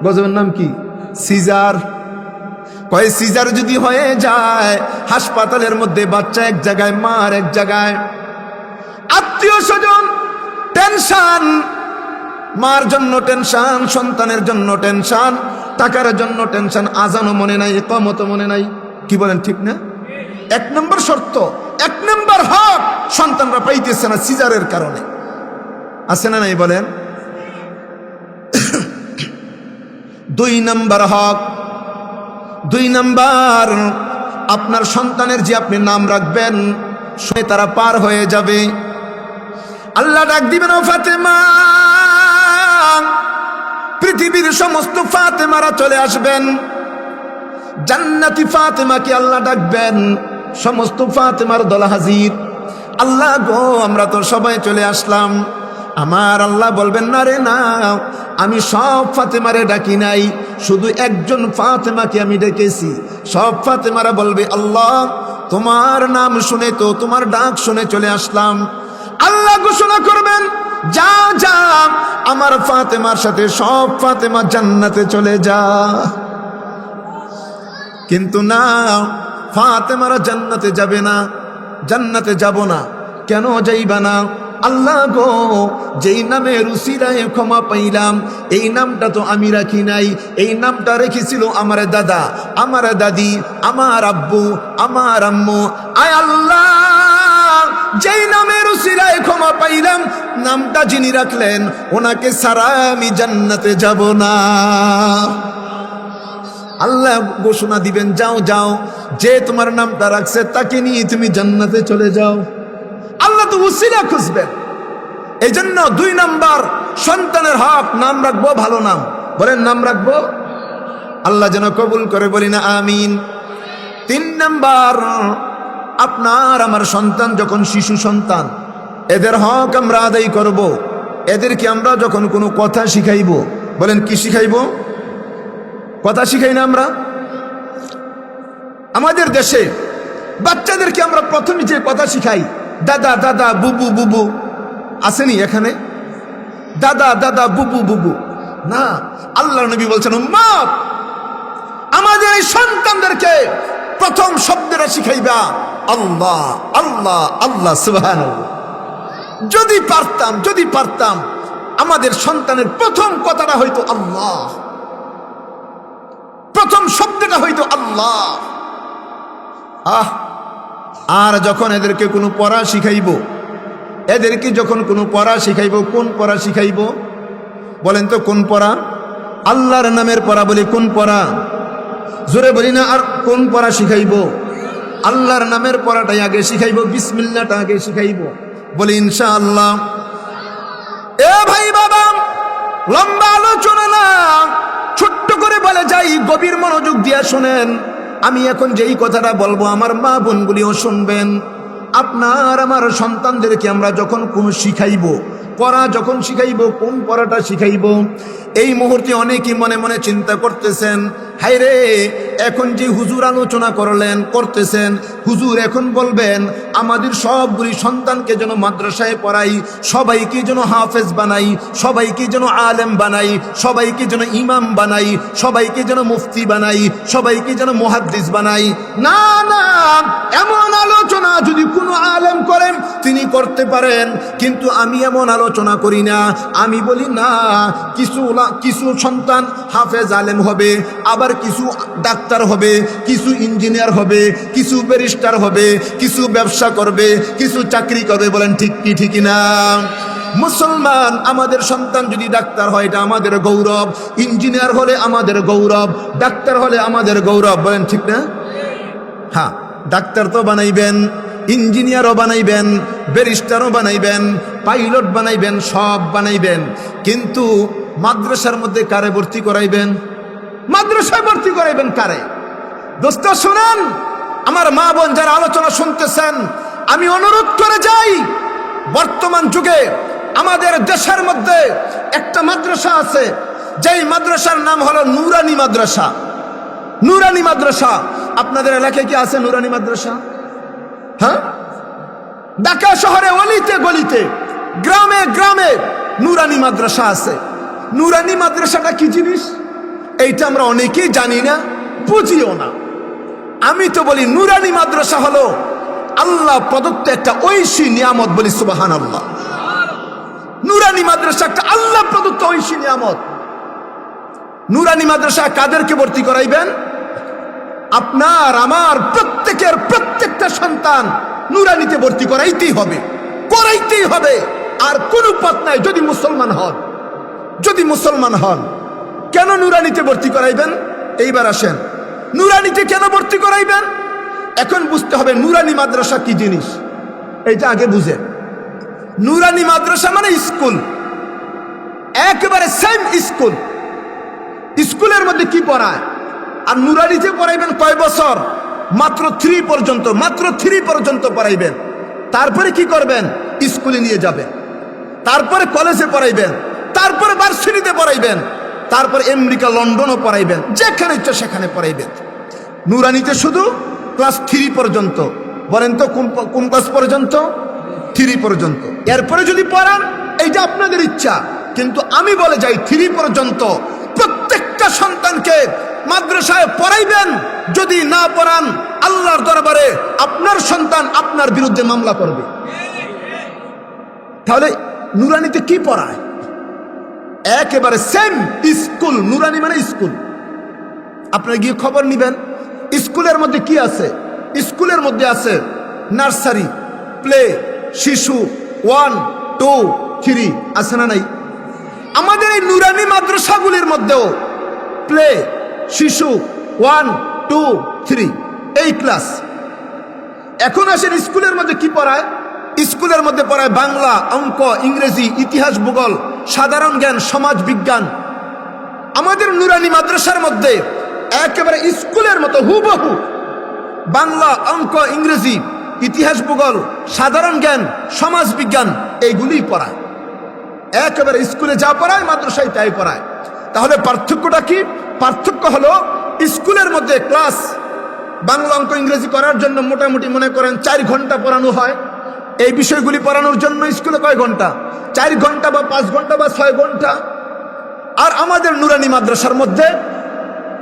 গজবের নাম কি? সিজার। কয় সিজার যদি হয়ে যায়, হাসপাতালের মধ্যে বাচ্চা এক জায়গায়, মা আর এক জায়গায়, আত্মীয় স্বজন টেনশন, মার জন্য টেনশন, সন্তানের জন্য টেনশন, টাকার জন্য টেনশন, আজানও মনে নাই, ইকামতও মনে নাই। কি বলেন, ঠিক না? এক নম্বর শর্ত, এক নম্বর হক সন্তানরা পাইতেছে না সিজারের কারণে। আছে না নাই বলেন? দুই নম্বর হক, দুই নম্বর, আপনার সন্তানের যে আপনি নাম রাখবেন, সে তারা পার হয়ে যাবে। আল্লাহ ডাক দিবেন, ও ফাতেমা, পৃথিবীর সমস্ত ফাতেমারা চলে আসবেন। জান্নাতি ফাতেমাকে আল্লাহ ডাকবেন, সমস্ত ফাতেমার দল হাজির। আল্লাহ গো, আমরা তো সবাই চলে আসলাম। আমার আল্লাহ বলবেন, না রে না, আমি সব ফাতেমারে ডাকি নাই, শুধু একজন ফাতেমাকে আমি ডেকেছি। সব ফাতেমারা বলবে, আল্লাহ তোমার নাম শুনে তো, তোমার ডাক শুনে চলে আসলাম। আল্লাহ ঘোষণা করবেন, যা যা, আমার ফাতেমার সাথে সব ফাতেমা জান্নাতে চলে যা। কিন্তু না, ফাতেমারা জান্নাতে যাবে না, জান্নাতে যাব না। কেন যাইবা না? আল্লাহ গো, যেই নামের উসিলায় ক্ষমা পাইলাম, এই নামটা তো আমি রাখি নাই, এই নামটা রেখেছিল আমার দাদা, আমার দাদি, আমার আব্বু, আমার আম্মু। আয় আল্লাহ, যেই নামের উসিলায় ক্ষমা পাইলাম, নামটা যিনি রাখলেন, ওনাকে ছাড়া আমি জান্নাতে যাব না। আল্লাহ ঘোষণা দিবেন, যাও যাও, যে তোমার নামটা রাখছে তাকে নিয়ে তুমি জান্নাতে চলে যাও। আল্লাহ তো উসিলা খুঁজবেন। এই জন্য 2 নাম্বার, সন্তানের হক, নাম রাখবো ভালো নাম। বলেন, নাম রাখবো, আল্লাহ যেন কবুল করে, বলি না আমিন। 3 নাম্বার, আপনার আমার সন্তান যখন শিশু সন্তান, এদের হক আমরা আদায় করব। এদেরকে আমরা যখন কোনো কথা শিখাইব, বলেন কি শিখাইব? কথা শিখাই না আমরা? আমাদের দেশে বাচ্চাদেরকে আমরা প্রথমে যে কথা শিখাই, দাদা দাদা, বুবু বুবু, আসেনি এখানে? দাদা দাদা, বুবু বুবু না। আল্লাহ নবী বলছেন, উম্মত, আমাদের এই সন্তানদেরকে প্রথম শব্দটা শিখাইবা আল্লাহ আল্লাহ আল্লাহ, সুবহানাল্লাহ। যদি পারতাম আমাদের সন্তানের প্রথম কথাটা হয়তো আল্লাহ, প্রথম শব্দটা হয়তো আল্লাহ। আর যখন এদেরকে কোনো পড়া শিখাইব, এদেরকে যখন কোনো পড়া শিখাইব, কোন পড়া শিখাইব? বলেন তো কোন পড়া? আল্লাহর নামের পড়া। বলি কোন পড়া? জোরে বলি না। আর কোন পড়া শিখাইব? আল্লাহর নামের পড়াটাই আগে শিখাইব, বিসমিল্লাহটা আগে শিখাইব। বলি ইনশাআল্লাহ। এ ভাই বাবা, লম্বা আলোচনা না, ছোট্ট করে বলে যাই, গভীর মনোযোগ দিয়ে শোনেন। আমি এখন যেই কথাটা বলবো, আমার মা বোনগুলিও শুনবেন। আপনার আমার সন্তানদেরকে আমরা যখন কোনো শিখাইব, পড়া যখন শিখাইব, কোন পড়াটা শিখাইব? এই মুহূর্তে অনেকেই মনে মনে চিন্তা করতেছেন, হায় রে, এখন যে হুজুর আলোচনা করতেছেন, হুজুর এখন বলবেন আমাদের সবগুলি সন্তানকে যেন মাদ্রাসায় পড়াই, সবাইকে যেন হাফেজ বানাই, সবাইকে যেন আলেম বানাই, সবাইকে যেন ইমাম বানাই, সবাইকে যেন মুফতি বানাই, সবাইকে যেন মুহাদ্দিস বানাই। না না, এমন আলোচনা যদি কোনো আলেম করেন তিনি করতে পারেন, কিন্তু আমি এমন আলোচনা করি না। আমি বলি না, কিছু সন্তান হাফেজ আলেম হবে, আবার কিছু ডাক্তার হবে, কিছু ইঞ্জিনিয়ার হবে, কিছু ব্যারিস্টার হবে, কিছু ব্যবসা করবে, কিছু চাকরি করবে। বলেন ঠিক কি ঠিক না? মুসলমান, আমাদের সন্তান যদি ডাক্তার হয় এটা আমাদের গৌরব, ইঞ্জিনিয়ার হলে আমাদের গৌরব, ডাক্তার হলে আমাদের গৌরব। বলেন ঠিক না? হ্যাঁ, ডাক্তার তো বানাইবেন, ইঞ্জিনিয়ারও বানাইবেন, ব্যারিস্টারও বানাইবেন, পাইলট বানাইবেন, সব বানাইবেন, কিন্তু মাদ্রাসার মধ্যে কারে ভর্তি করাইবেন? মাদ্রাসায় ভর্তি করাইবেন কারে? দোস্ত শুনেন, আমার মা বোন যারা আলোচনা শুনতেছেন, আমি অনুরোধ করে যাই, বর্তমান যুগে আমাদের দেশের মধ্যে একটা মাদ্রাসা আছে, যেই মাদ্রাসার নাম হলো নুরানি মাদ্রাসা। নুরানি মাদ্রাসা আপনাদের এলাকায় কি আছে? নুরানি মাদ্রাসা? হ্যাঁ, ঢাকা শহরে অলিতে গলিতে, গ্রামে গ্রামে নুরানি মাদ্রাসা আছে। নুরানি মাদ্রাসাটা কি জিনিস এইটা আমরা অনেকেই জানি না, বুঝিও না। আমি তো বলি নুরানি মাদ্রাসা হলো আল্লাহ প্রদত্ত একটা ঐশী নিয়ামত। বলি সুবহানাল্লাহ। নুরানি মাদ্রাসা একটা আল্লাহ প্রদত্ত ঐশী নিয়ামত। নুরানি মাদ্রাসা কাদেরকে ভর্তি করাইবেন? আপনার আমার প্রত্যেকের প্রত্যেকটা সন্তান নুরানিতে ভর্তি করাইতেই হবে, করাইতেই হবে। আর কোনো পথ নাই। যদি মুসলমান হন, কেন নুরানিতে ভর্তি করাইবেন? এইবার আসেন, নুরানিতে কেন ভর্তি করাইবেন? এখন বুঝতে হবে নুরানি মাদ্রাসা কি জিনিস, এইটা আগে বুঝেন। নুরানি মাদ্রাসা মানে স্কুল, একেবারে সেম স্কুল। স্কুলের মধ্যে কি পড়ায়? আর নুরানিতে পড়াইবেন কয় বছর? মাত্র 3 পর্যন্ত, মাত্র 3 পর্যন্ত পড়াইবেন। তারপরে কি করবেন? স্কুলে নিয়ে যাবেন, তারপরে কলেজে পড়াইবেন, তারপরে ভার্সিটিতে পড়াইবেন, তারপর আমেরিকা লন্ডনও পড়াইবেন, যেখানে ইচ্ছা সেখানে পড়াইবেন। নুরানিতে শুধু ক্লাস 3 পর্যন্ত। বলেন তো কোন ক্লাস পর্যন্ত? 3 পর্যন্ত। এরপরে যদি পড়ান এইটা আপনাদের ইচ্ছা, কিন্তু আমি বলে যাই 3 পর্যন্ত প্রত্যেকটা সন্তানকে মাদ্রাসায় পড়াইবেন। যদি না পড়ান আল্লাহর দরবারে আপনার সন্তান আপনার বিরুদ্ধে মামলা করবে। তাহলে নুরানিতে কি পড়ায়? একেবারে সেম স্কুল। নুরানি মানে স্কুল। আপনারা গিয়ে খবর নিবেন স্কুলের মধ্যে কি আছে। স্কুলের মধ্যে আছে নার্সারি, প্লে, শিশু 1, 2, 3, আছে না নাই? আমাদের এই নুরানি মাদ্রাসাগুলির মধ্যেও প্লে, শিশু 1, 2, 3 এই ক্লাস। এখন আসেন স্কুলের মধ্যে কি পড়ায়? স্কুলের মধ্যে পড়ায় বাংলা, অঙ্ক, ইংরেজি, ইতিহাস, ভূগোল, সাধারণ জ্ঞান, সমাজ বিজ্ঞান। আমাদের নুরানি মাদ্রাসার মধ্যে একেবারে স্কুলের মতো হুবহু বাংলা, অঙ্ক, ইংরেজি, ইতিহাস, ভূগোল, সাধারণ জ্ঞান, সমাজ বিজ্ঞান এইগুলি পড়ায়। একেবারে স্কুলে যা পড়ায় মাদ্রাসায় তাই পড়ায়। তাহলে পার্থক্যটা কি? পার্থক্য হলো স্কুলের মধ্যে ক্লাস বাংলা, অঙ্ক, ইংরেজি করার জন্য মোটামুটি মনে করেন 4 ঘন্টা পড়ানো হয়। এই বিষয়গুলি পড়ানোর জন্য স্কুলে কয় ঘন্টা? 4 ঘন্টা বা 5 ঘন্টা বা 6 ঘন্টা। আর আমাদের নুরানি মাদ্রাসার মধ্যে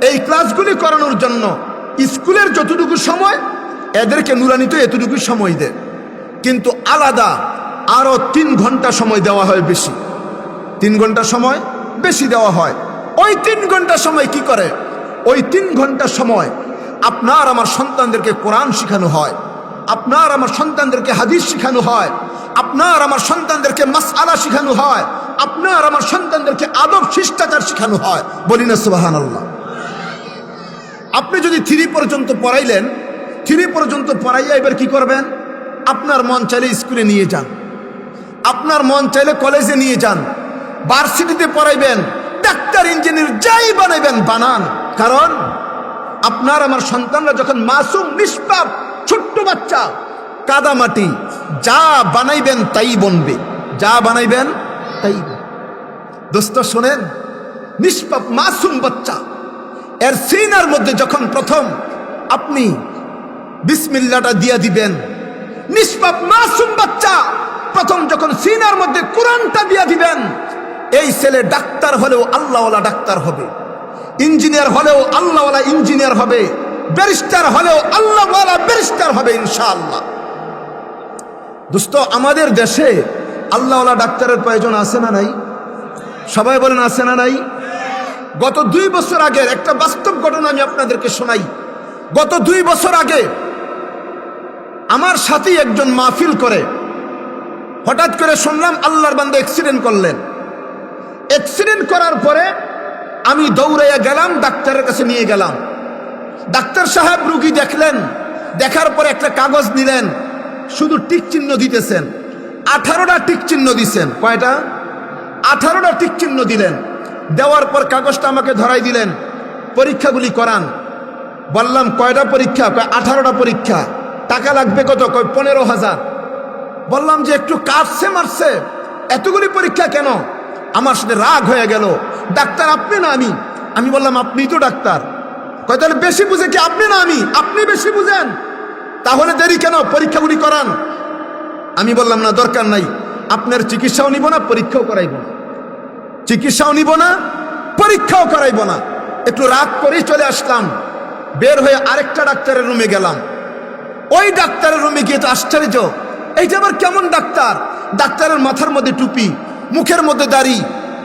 এই ক্লাসগুলি করানোর জন্য স্কুলের যতটুকু সময় এদেরকে নুরানিতে এতটুকু সময় দেয়, কিন্তু আলাদা আরো 3 ঘন্টা সময় দেওয়া হয় বেশি। 3 ঘন্টা সময় বেশি দেওয়া হয়। ওই 3 ঘন্টা সময় কি করে? ওই 3 ঘন্টা সময় আপনার আমার সন্তানদেরকে কোরআন শেখানো হয়, আপনার আমার সন্তানদেরকে হাদিস শেখানো হয়, আপনার আমার সন্তানদেরকে মাসআলা শেখানো হয়, আপনার আমার সন্তানদেরকে আদব শিষ্টাচার শেখানো হয়। বলি না সুবহানাল্লাহ। আপনি যদি 3 পর্যন্ত পড়াইলেন, 3 পর্যন্ত পড়াইয়া এবার কি করবেন? আপনার মন চাইলে স্কুলে নিয়ে যান, আপনার মন চাইলে কলেজে নিয়ে যান, ভার্সিটিতে পড়াইবেন, ডাক্তার, ইঞ্জিনিয়ার যাই বানাইবেন বানান। কারণ আপনার আমার সন্তানরা যখন মাসুম, নিষ্পাপ, ছোট্ট বাচ্চা, কাদামাটি, যা বানাইবেন তাই বনবে, যা বানাইবেন তাই। দোস্ত শোনেন, নিষ্পাপ মাসুম বাচ্চা, এর সিনার মধ্যে যখন প্রথম আপনি বিসমিল্লাহটা দিয়া দিবেন, নিষ্পাপ মাসুম বাচ্চা প্রথম যখন সিনার মধ্যে কোরআনটা দিয়া দিবেন, এই ছেলে ডাক্তার হলেও আল্লাহওয়ালা ডাক্তার হবে, ইঞ্জিনিয়ার হলেও আল্লাহওয়ালা ইঞ্জিনিয়ার হবে, ব্যারিস্টার হলেও আল্লাহওয়ালা ব্যারিস্টার হবে ইনশাআল্লাহ। দোস্ত, আমাদের দেশে আল্লাহওয়ালা ডাক্তারের প্রয়োজন আছে না নাই? সবাই বলেন আছে না নাই? গত 2 বছর আগের একটা বাস্তব ঘটনা আমি আপনাদেরকে শোনাই। গত 2 বছর আগে আমার সাথী একজন মাহফিল করে, হঠাৎ করে শুনলাম আল্লাহর বান্দা অ্যাক্সিডেন্ট করলেন। অ্যাক্সিডেন্ট করার পরে আমি দৌড়াইয়া গেলাম, ডাক্তারের কাছে নিয়ে গেলাম। ডাক্তার সাহেব রুগী দেখলেন, দেখার পরে একটা কাগজ নিলেন, শুধু টিক চিহ্ন দিতেছেন। 18টা টিক চিহ্ন দিছেন। কয়টা? 18টা টিক চিহ্ন দিলেন। দেওয়ার পর কাগজটা আমাকে ধরাই দিলেন, পরীক্ষাগুলি করান। বললাম কয়টা পরীক্ষা? 18টা পরীক্ষা। টাকা লাগবে কত? 15,000। বললাম যে একটু কাটছে মারছে, এতগুলি পরীক্ষা কেন? আমার সাথে রাগ হয়ে গেল। ডাক্তার আপনি না আমি? আমি বললাম আপনি তো ডাক্তার। কয় তাহলে বেশি বুঝে কি আপনি না আমি? আপনি বেশি বুঝেন, তাহলে দেরি কেন? পরীক্ষাগুলি করান। আমি বললাম না, দরকার নাই, আপনার চিকিৎসাও নিব না, পরীক্ষাও করাইব না, চিকিৎসাও নিব না, পরীক্ষাও করাইব না। একটু রাগ করেই চলে আসলাম। বের হয়ে আরেকটা ডাক্তারের রুমে গেলাম। ওই ডাক্তারের রুমে গিয়ে তো আশ্চর্য, এইটা আবার কেমন ডাক্তার? ডাক্তারের মাথার মধ্যে টুপি, মুখের মধ্যে দাড়ি,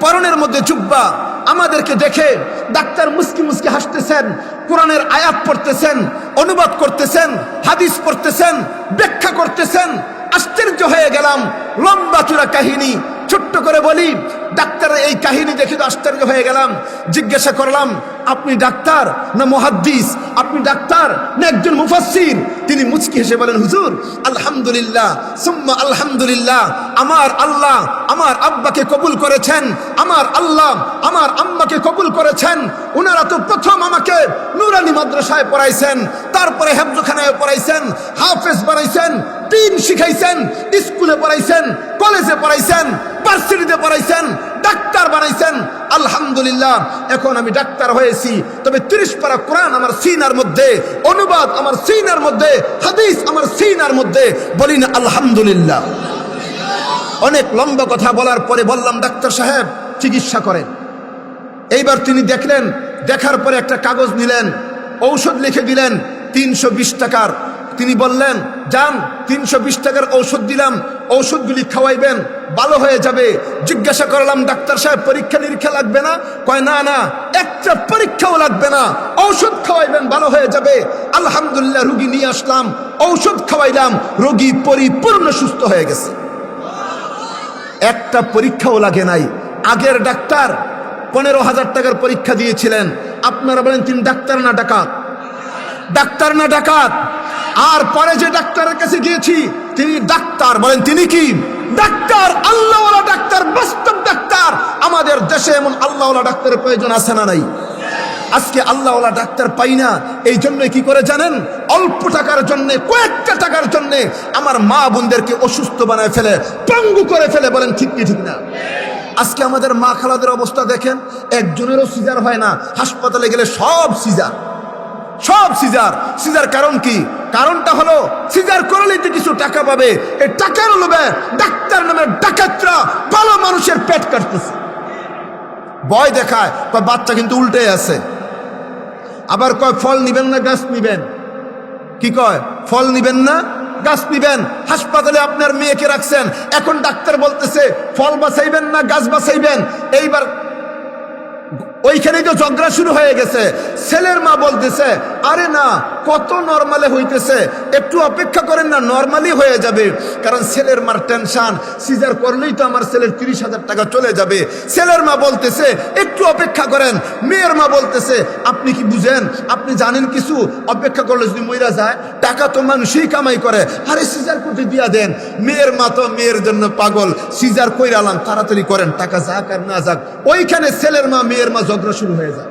পরনের মধ্যে জুব্বা। আমাদেরকে দেখে ডাক্তার মুস্কি মুস্কি হাসতেছেন, কোরআনের আয়াত পড়তেছেন, অনুবাদ করতেছেন, হাদিস পড়তেছেন, ব্যাখ্যা করতেছেন। আশ্চর্য হয়ে গেলাম। লম্বা চূড়া কাহিনী, ছোট্ট করে বলি, ডাক্তারের এই কাহিনী দেখে তো আশ্চর্য হয়ে গেলাম। জিজ্ঞাসা করলাম, আপনি ডাক্তার না মুহাদ্দিস? আপনি ডাক্তার না একজন মুফাসসির? তিনি মুচকি হেসে বলেন, হুজুর আলহামদুলিল্লাহ সুম্মা আলহামদুলিল্লাহ, আমার আল্লাহ আমার আব্বাকে কবুল করেছেন, আমার আল্লাহ আমার আম্মাকে কবুল করেছেন। ওনারা তো প্রথম আমাকে নুরানি মাদ্রাসায় পড়াইছেন, তারপরে হেফজখানায় পড়াইছেন, হাফেজ বানাইছেন, দিন শিখাইছেন, স্কুলে পড়াইছেন, কলেজে পড়াইছেন, ভার্সিটিতে পড়াইছেন, ডাক্তার বানাইছেন। আলহামদুলিল্লাহ, এখন আমি ডাক্তার হয়েছি, তবে 30 পারা কোরআন আমার সিনার মধ্যে, অনুবাদ আমার সিনার মধ্যে, হাদিস আমার সিনার মধ্যে। বলি না আলহামদুলিল্লাহ। অনেক লম্বা কথা বলার পরে বললাম, ডাক্তার সাহেব চিকিৎসা করেন। এইবার তিনি দেখলেন, দেখার পরে একটা কাগজ নিলেন, ঔষধ লিখে দিলেন 320 টাকার। তিনি বললেন, যান 320 টাকার ঔষধ দিলাম, ঔষধগুলি খাওয়াইবেন, ভালো হয়ে যাবে। জিজ্ঞাসা করলাম, ডাক্তার সাহেব পরীক্ষা নিরীক্ষা লাগবে না? কয় না না, একটা পরীক্ষাও লাগবে না, ঔষধ খাওয়াইবেন, ভালো হয়ে যাবে। আলহামদুলিল্লাহ, রোগী নিয়ে আসলাম, ঔষধ খাওয়াইলাম, রোগী পরিপূর্ণ সুস্থ হয়ে গেছে। একটা পরীক্ষাও লাগে নাই। আগের ডাক্তার 15,000 টাকার পরীক্ষা দিয়েছিলেন। আপনারা বলেন তিনি ডাক্তার না ডাকাত? ডাক্তার না ডাকাত? আর পরে যে ডাক্তারের কাছে গিয়েছি তিনি ডাক্তার। বলেন তিনি কি? ডাক্তার, আল্লাহওয়ালা ডাক্তার, বাস্তব ডাক্তার। আমাদের দেশে এমন আল্লাহওয়ালা ডাক্তারের প্রয়োজন আছে না নাই? আজকে আল্লাহওয়ালা ডাক্তার পাই না। এই জন্য কি করে জানেন? অল্প টাকার জন্য, কয়েকটা টাকার জন্য আমার মা বোনদেরকে অসুস্থ বানায় ফেলে, পঙ্গু করে ফেলে। বলেন ঠিক কি ঠিক না? আজকে আমাদের মা খালাদের অবস্থা দেখেন, একজনেরও সিজার হয় না, হাসপাতালে গেলে সব সিজার, সব সিজার। সিজার কারণ কি? কারণটা হলো সিজার করলেই তো কিছু টাকা পাবে। এই টাকার লোভে ডাক্তার নামের ডাকাতরা ভালো মানুষের পেট কাটতেছে, ভয় দেখায়। কয় বাচ্চা কিন্তু উল্টে আছে, আবার কয় ফল নিবেন না গাছ নিবেন। কি কয়? ফল নিবেন না গাছ নিবেন। হাসপাতালে আপনার মেয়েকে রাখছেন, এখন ডাক্তার বলতেছে ফল বাঁচাইবেন না গাছ বাঁচাইবেন। এইবার ওইখানেই তো ঝগড়া শুরু হয়ে গেছে। ছেলের মা বলতেছে, আরে না, কত নরমালে হইতেছে, একটু অপেক্ষা করেন না, নরমালি হয়ে যাবে। কারণ ছেলের মার টেনশন, সিজার করলেই তো আমার ছেলের 30,000 টাকা চলে যাবে। ছেলের মা বলতেছে একটু অপেক্ষা করেন। মেয়ের মা বলতেছে, আপনি কি বুঝেন, আপনি জানেন কিছু, অপেক্ষা করলে যদি মইরা যায়, টাকা তো মানুষই কামাই করে, আরে সিজার করতে দিয়া দেন। মেয়ের মা তো মেয়ের জন্য পাগল, সিজার কইরালাম, তাড়াতাড়ি করেন, টাকা যাক আর না যাক। ওইখানে ছেলের মা মেয়ের মা ঝগড়া শুরু হয়ে যায়।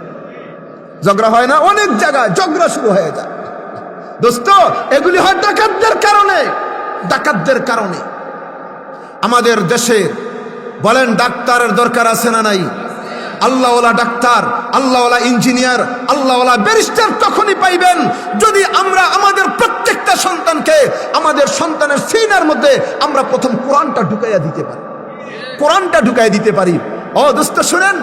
ঝগড়া হয় না? অনেক জায়গায় ঝগড়া শুরু হয়ে যায়। দোস্ত, এগুলি হয় ডাকাতদের কারণে, ডাকাতদের কারণে। আমাদের দেশে বলেন ডাক্তারের দরকার আছে না নাই? আল্লাহওয়ালা ডাক্তার, আল্লাহওয়ালা ইঞ্জিনিয়ার, আল্লাহওয়ালা ব্যারিস্টার তখনই পাইবেন যদি আমরা আমাদের প্রত্যেকটা সন্তানকে, আমাদের সন্তানের সিনার মধ্যে আমরা প্রথম কোরআনটা ঢুকাইয়া দিতে পারি, কোরআনটা ঢুকাইয়া দিতে পারি। ও দোস্ত শুনেন,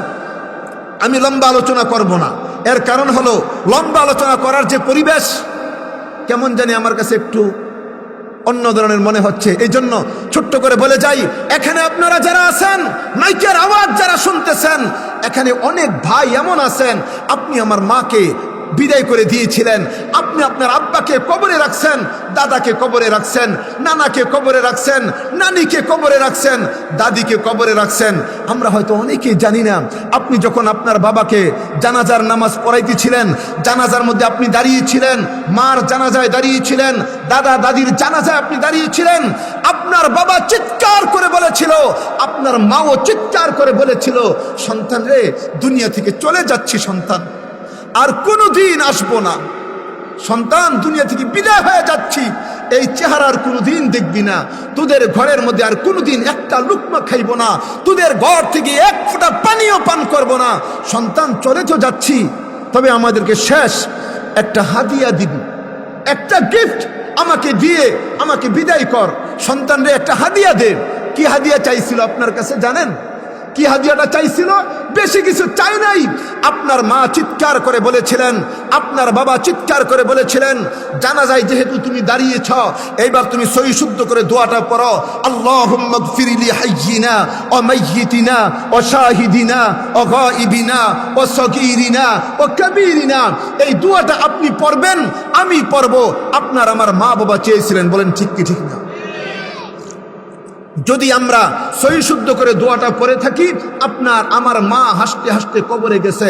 আমি লম্বা আলোচনা করব না। এর কারণ হলো লম্বা আলোচনা করার যে পরিবেশ, কেমন জানি আমার কাছে একটু অন্য ধরনের মনে হচ্ছে। এই জন্য ছোট্ট করে বলে যাই, এখানে আপনারা যারা আছেন, মাইকের আওয়াজ যারা শুনতেছেন, এখানে অনেক ভাই এমন আছেন, আপনি আমার মাকে বিদায় করে দিয়েছিলেন, আপনি আপনার আব্বাকে কবরে রাখছেন, দাদাকে কবরে রাখছেন, নানাকে কবরে রাখছেন, নানিকে কবরে রাখছেন, দাদিকে কবরে রাখছেন। আমরা হয়তো অনেকেই জানি না, আপনি যখন আপনার বাবাকে জানাজার নামাজ পড়াইতেছিলেন, জানাজার মধ্যে আপনি দাঁড়িয়েছিলেন, মার জানাজায় দাঁড়িয়েছিলেন, দাদা দাদির জানাজায় আপনি দাঁড়িয়েছিলেন। আপনার বাবা চিৎকার করে বলেছিল, আপনার মাও চিৎকার করে বলেছিল, সন্তান রে, দুনিয়া থেকে চলে যাচ্ছি সন্তান, আর কোনোদিন আসবো না। সন্তান, দুনিয়া থেকে বিদায় হয়ে যাচ্ছি, এই চেহারা আর কোনোদিন দেখবি না, তোদের ঘরের মধ্যে আর কোনোদিন একটা লুকমা খাইব না, তোদের ঘর থেকে এক ফোঁটা পানিও পান করব না। সন্তান, চলে তো যাচ্ছি, তবে আমাদেরকে শেষ একটা হাদিয়া দিবি, একটা গিফট আমাকে দিয়ে আমাকে বিদায় কর। সন্তান রে একটা হাদিয়া দে। কি হাদিয়া চাইছিল আপনার কাছে জানেন? কি হাদিয়াটা চাইছিল? বেশি কিছু চাই নাই। আপনার মা চিৎকার করে বলেছিলেন, আপনার বাবা চিৎকার করে বলেছিলেন, জানাজায় যেহেতু তুমি দাঁড়িয়েছ, এইবার তুমি সহি শুদ্ধ করে দোয়াটা পড়ো, আল্লাহুম্মা গফির লি হাইয়িনা ওয়া মাইয়িতিনা ওয়া শাহিদিনা ওয়া গায়িবিনা ওয়া সগীরিনা ওয়া কাবীরিনা। এই দোয়াটা আপনি পড়বেন, আমি পড়ব। আপনার আমার মা বাবা চেয়েছিলেন। বলেন ঠিক কি ঠিক না? যদি আমরা সহি শুদ্ধ করে দোয়াটা পড়ে থাকি, আপনার আমার মা হাসতে হাসতে কবরে গেছে,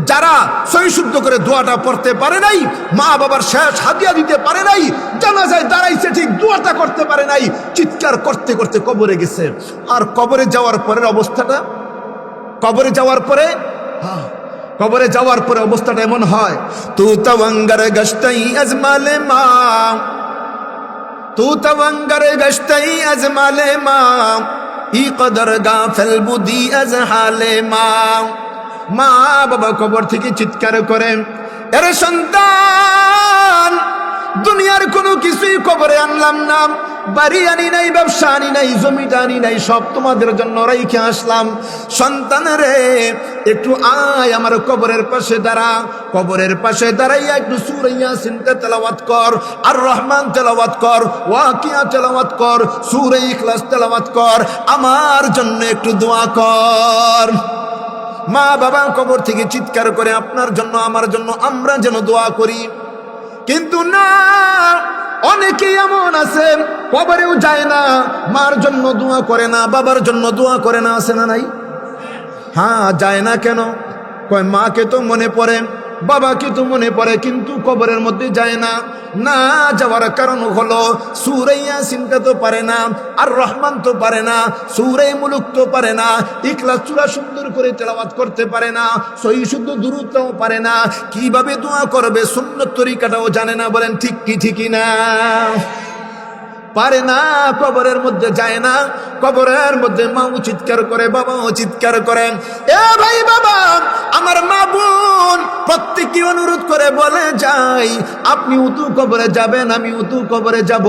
যারা সহি শুদ্ধ করে দোয়াটা পড়তে পারে নাই, মা বাবার শেষ হাদিয়া দিতে পারে নাই, জানাজায় দাঁড়াইছে ঠিক দোয়াটা করতে পারে নাই, চিৎকার করতে করতে কবরে গেছে। আর কবরে যাওয়ার পরের অবস্থাটা, কবরে যাওয়ার পরে অবস্থাটা এমন হয়, তু তাওয়াঙ্গার গশতাই আজমালে মা, তু তাওয়াঙ্গার গশতাই আজমালে মা, ই কদর গাফল বুদি আজহালে মা। মা বাবা কবর থেকে চিৎকার করেন, এরে সন্তান, দুনিয়ার কোনো কিছুই কবরে আনলাম না, বাড়ি আনি নাই, ব্যবসা আনি নাই, জমিটা আনি নাই, সব তোমাদের জন্য রাইখে আসলাম। সন্তান রে, একটু আয় আমার কবরের পাশে দাঁড়া, কবরের পাশে দাঁড়াইয়া একটু সূরা ইয়াসিনটা তেলাওয়াত কর, আর রহমান তেলাওয়াত কর, ওয়াকিয়া তেলাওয়াত কর, সূরা ইখলাস তেলাওয়াত কর, আমার জন্য একটু দোয়া কর। মা বাবা কবর থেকে চিৎকার করে আপনার জন্য আমার জন্য আমরা যেন দোয়া করি, কিন্তু না, অনেকেই এমন আছে কবরেও যায় না, মার জন্য দোয়া করে না, বাবার জন্য দোয়া করে না, আছে না নাই? হ্যাঁ, যায় না কেন? কয় মাকে তো মনে পড়ে, বাবাকে তো মনে পড়ে, কিন্তু কবরের মধ্যে যায় না। না যাওয়ার কারণ হলো সূরা ইয়াসিনটা তো পারে না, আর রহমান তো পারে না, সূরা মুলুক তো পারে না, ইখলাস সূরা সুন্দর করে তেলাওয়াত করতে পারে না, সহি শুদ্ধ দুরূদটাও পারে না, কিভাবে দোয়া করবে সুন্নত তরিকাটাও জানে না। বলেন ঠিক কি ঠিকই না? পারে না, কবরের মধ্যে যায় না। কবরের মধ্যে মাও চিৎকার করে, বাবাও চিৎকার করেন, এ ভাই বাবা, আমার মা বোন প্রত্যেককে অনুরোধ করে বলে যাই, আপনিও তো কবরে যাবেন, আমিও তো কবরে যাব,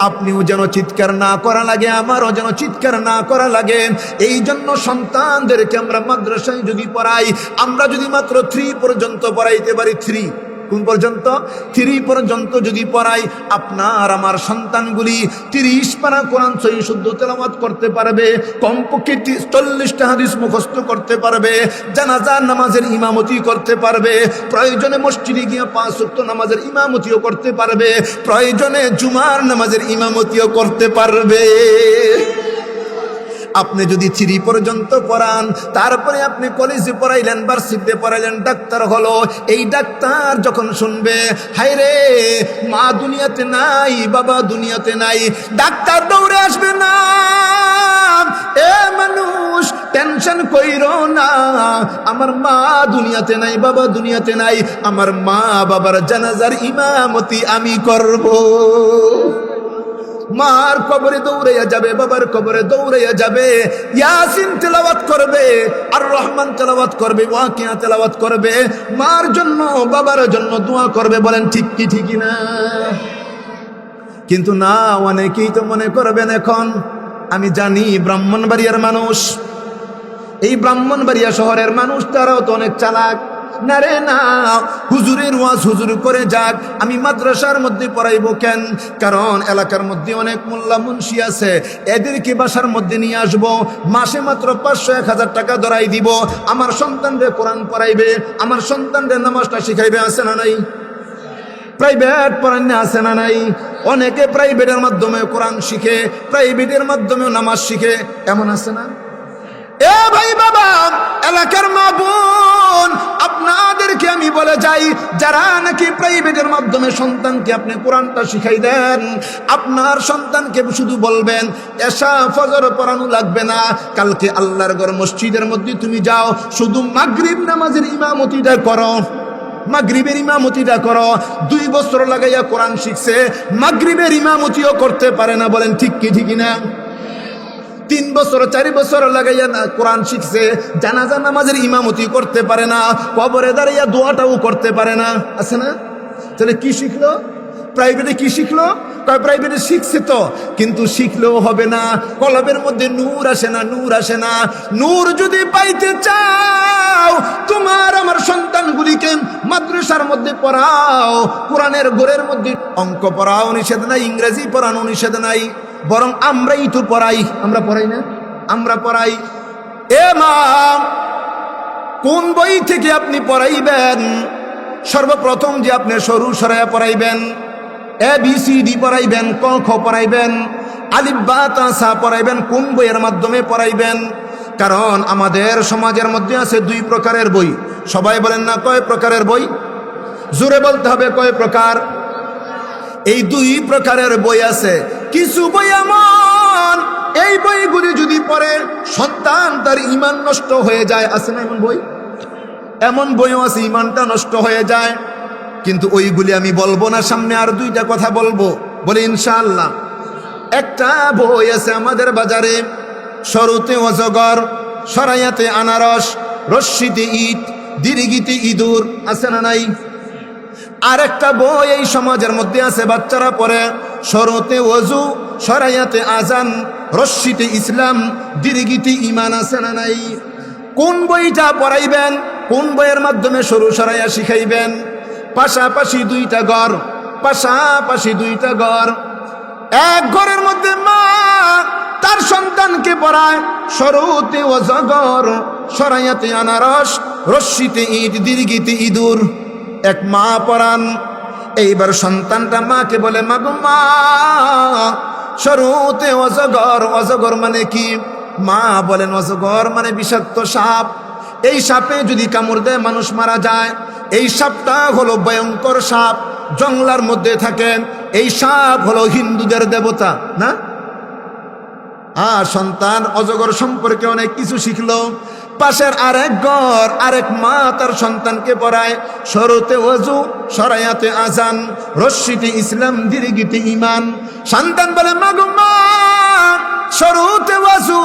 আপনিও যেন চিৎকার না করা লাগে, আমারও যেন চিৎকার না করা লাগে। এই জন্য সন্তানদেরকে আমরা মাদ্রাসায় যদি পড়াই, আমরা যদি মাত্র 3 পর্যন্ত পড়াইতে পারি, 3 কোন পর্যন্ত? 3 পর্যন্ত যদি পড়াই, আপনার আমার সন্তানগুলি 30 পারা কোরআন সহি শুদ্ধ তেলাওয়াত করতে পারবে, কমপক্ষে 40টা হাদিস মুখস্থ করতে পারবে, জানাজার নামাজের ইমামতি করতে পারবে, প্রয়োজনে মসজিদে গিয়ে 5 ওয়াক্ত নামাজের ইমামতিও করতে পারবে, প্রয়োজনে জুমার নামাজের ইমামতিও করতে পারবে। আপনি যদি 3 পর্যন্ত পড়ান, তারপরে আপনি কলেজে পড়াইলেন, ভার্সিটিতে পড়াইলেন, ডাক্তার হলো, এই ডাক্তার যখন শুনবে হায় রে মা দুনিয়াতে নাই, বাবা দুনিয়াতে নাই, ডাক্তার দৌড়ে আসবে না, এ মানুষ টেনশন কইরো না, আমার মা দুনিয়াতে নাই, বাবা দুনিয়াতে নাই, আমার মা বাবার জানাজার ইমামতি আমি করব। মার কবরে দৌড়াইয়া যাবে, বাবার কবরে দৌড়াইয়া যাবে, ইয়াসিন তেলাওয়াত করবে, আর রহমান তেলাওয়াত করবে, ওয়াকিয়া তেলাওয়াত করবে, মার জন্য বাবার জন্য দোয়া করবে। বলেন ঠিক কি ঠিকই না? কিন্তু না, অনেকেই তো মনে করবেন, এখন আমি জানি ব্রাহ্মণবাড়িয়ার মানুষ, এই ব্রাহ্মণবাড়িয়া শহরের মানুষ, তারাও তো অনেক চালাক। না রে না, হুজুরের ওয়াজ হুজুর করে যাক, আমি মাদ্রাসার মধ্যে পড়াইবো কেন? কারণ এলাকার মধ্যে অনেক মোল্লা মুন্সি আছে, এদেরকে বাসার মধ্যে নিয়ে আসবো, মাসে মাত্র 500-1000 টাকা ধরাই দিব, আমার সন্তানদের কোরআন পড়াইবে, আমার সন্তানদের নামাজটা শিখাইবে, আছে না নাই? প্রাইভেট পড়ানো আছে না নাই? অনেকে প্রাইভেটের মাধ্যমে কোরআন শিখে, প্রাইভেটের মাধ্যমেও নামাজ শিখে, এমন আছে না? এ ভাই বাবা, এলাকার মা বোন, আপনাদেরকে আমি বলে যাই, যারা নাকি প্রাইভেটের মাধ্যমে সন্তানকে আপনি কোরআনটা শিখাই দেন, আপনার সন্তানকে শুধু বলবেন এশা ফজর পড়ানো লাগবে না, কালকে আল্লাহর ঘর মসজিদের মধ্যে তুমি যাও, শুধু মাগরিব নামাজের ইমামতিটা করো, মাগরিবের ইমামতিটা করো। 2 বছর লাগাইয়া কোরআন শিখছে, মাগরিবের ইমামতিও করতে পারে না। বলেন ঠিক কি ঠিকই না? 3 বছর 4 বছর লাগাইয়া কোরআন শিখছে, জানাজা নামাজের ইমামতি করতে পারে না, কবরে দাঁড়াইয়া দোয়াটাও করতে পারে না, আছে না? তাহলে কি শিখলো? প্রাইভেটে কি শিখলো? কয় প্রাইভেটে শিখছে তো, কিন্তু শিখলেও হবে না, কলবের মধ্যে নূর আসে না, নূর আসে না। নূর যদি পাইতে চাও, তোমার আমার সন্তানগুলিকে মাদ্রাসার মধ্যে পড়াও, কোরআনের ঘরের মধ্যে অঙ্ক পড়াও নিষেধ নাই, ইংরেজি পড়ানো নিষেধ নাই, বরং আমরাই তো পড়াই। আমরা পড়াই না? আমরা পড়াই। এ মা, কোন বই থেকে আপনি পড়াইবেন? সর্বপ্রথম যে আপনি সরু সরাইয়া পড়াইবেন, ABCD পড়াইবেন, ক খ পড়াইবেন, আলিফ বা তা সা পড়াইবেন? কোন বইয়ের মাধ্যমে পড়াইবেন? কারণ আমাদের সমাজের মধ্যে আছে দুই প্রকারের বই। সবাই বলেন না কয় প্রকারের বই? জোরে বলতে হবে কয় প্রকার? এই দুই প্রকারের বই আছে। কিছু বই এমন, এই বইগুলি যদি পড়ে সন্তান তার ঈমান নষ্ট হয়ে যায়। আছে না এমন বই? এমন বইও আছে ঈমানটা নষ্ট হয়ে যায়। কিন্তু ওইগুলি আমি বলবো না, সামনে আর দুইটা কথা বলবো, বলে ইনশাআল্লাহ। একটা বই আছে আমাদের বাজারে, শুরুতে অজগর, সরাইয়াতে আনারস, রশ্মিতে ইট, দীর্ঘিতে ইঁদুর। আছে না নাই? আর একটা বই এই সমাজের মধ্যে আছে, বাচ্চারা পড়ে, শুরুতে ওযু, সরাইয়াতে আজান, রশ্মিতে ইসলাম, দীর্ঘিতে ঈমান। আছে না নাই? কোন বইটা পড়াইবেন? কোন বইয়ের মাধ্যমে শুরু সরাইয়া শিখাইবেন? পাশাপাশি দুইটা ঘর, পাশাপাশি দুইটা ঘর। এক ঘরের মধ্যে মা তার সন্তানকে পড়ায় শুরুতে অজগর, সরাইয়াতে আনারস, রশ্মিতে ইট, দীর্ঘিতে ইঁদুর। এক মা পড়ান। এইবার সন্তানটা মাকে বলে, মা গো মা, শুরুতে অজগর, অজগর মানে কি? মা বলেন অজগর মানে বিষাক্ত সাপ। এই সাপে যদি কামড় দেয় মানুষ মারা যায়। এই সাপটা হলো ভয়ঙ্কর সাপ, জঙ্গলার মধ্যে থাকে। এই সাপ হলো হিন্দুদের দেবতা না? আর সন্তান অজগর সম্পর্কে অনেক কিছু শিখলো। পাশের আরেক ঘর, আরেক মা তার সন্তানকে পড়ায় শুরুতে ওযু, সরাইয়াতে আজান, রশ্মিতে ইসলাম, দীর্ঘিতে ঈমান। সন্তান বলে, মা গো মা, শুরুতে ওযু।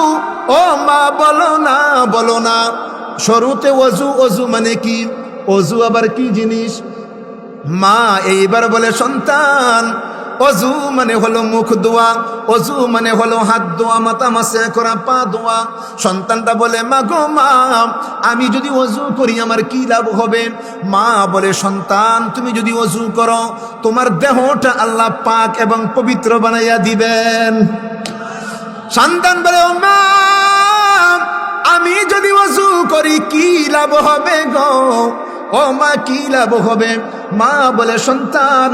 ও মা বলো না, বলো না। শুরুতে ওযু, ওযু মানে কি? ওযু আবার কি জিনিস? মা এইবার বলে, সন্তান অজু মানে হলো মুখ ধোয়া, অজু মানে হলো হাত ধোয়া, মাথা মাসে করা, পা ধোয়া। সন্তানটা বলে, মা গো মা, আমি যদি অজু করি আমার কি লাভ হবে? মা বলে, সন্তান তুমি যদি অজু করো তোমার দেহটা আল্লাহ পাক এবং পবিত্র বানাইয়া দিবেন। সন্তান বলে, ও মা, আমি যদি অজু করি কি লাভ হবে গো? ও মা কি লাভ হবে? মা বলে, সন্তান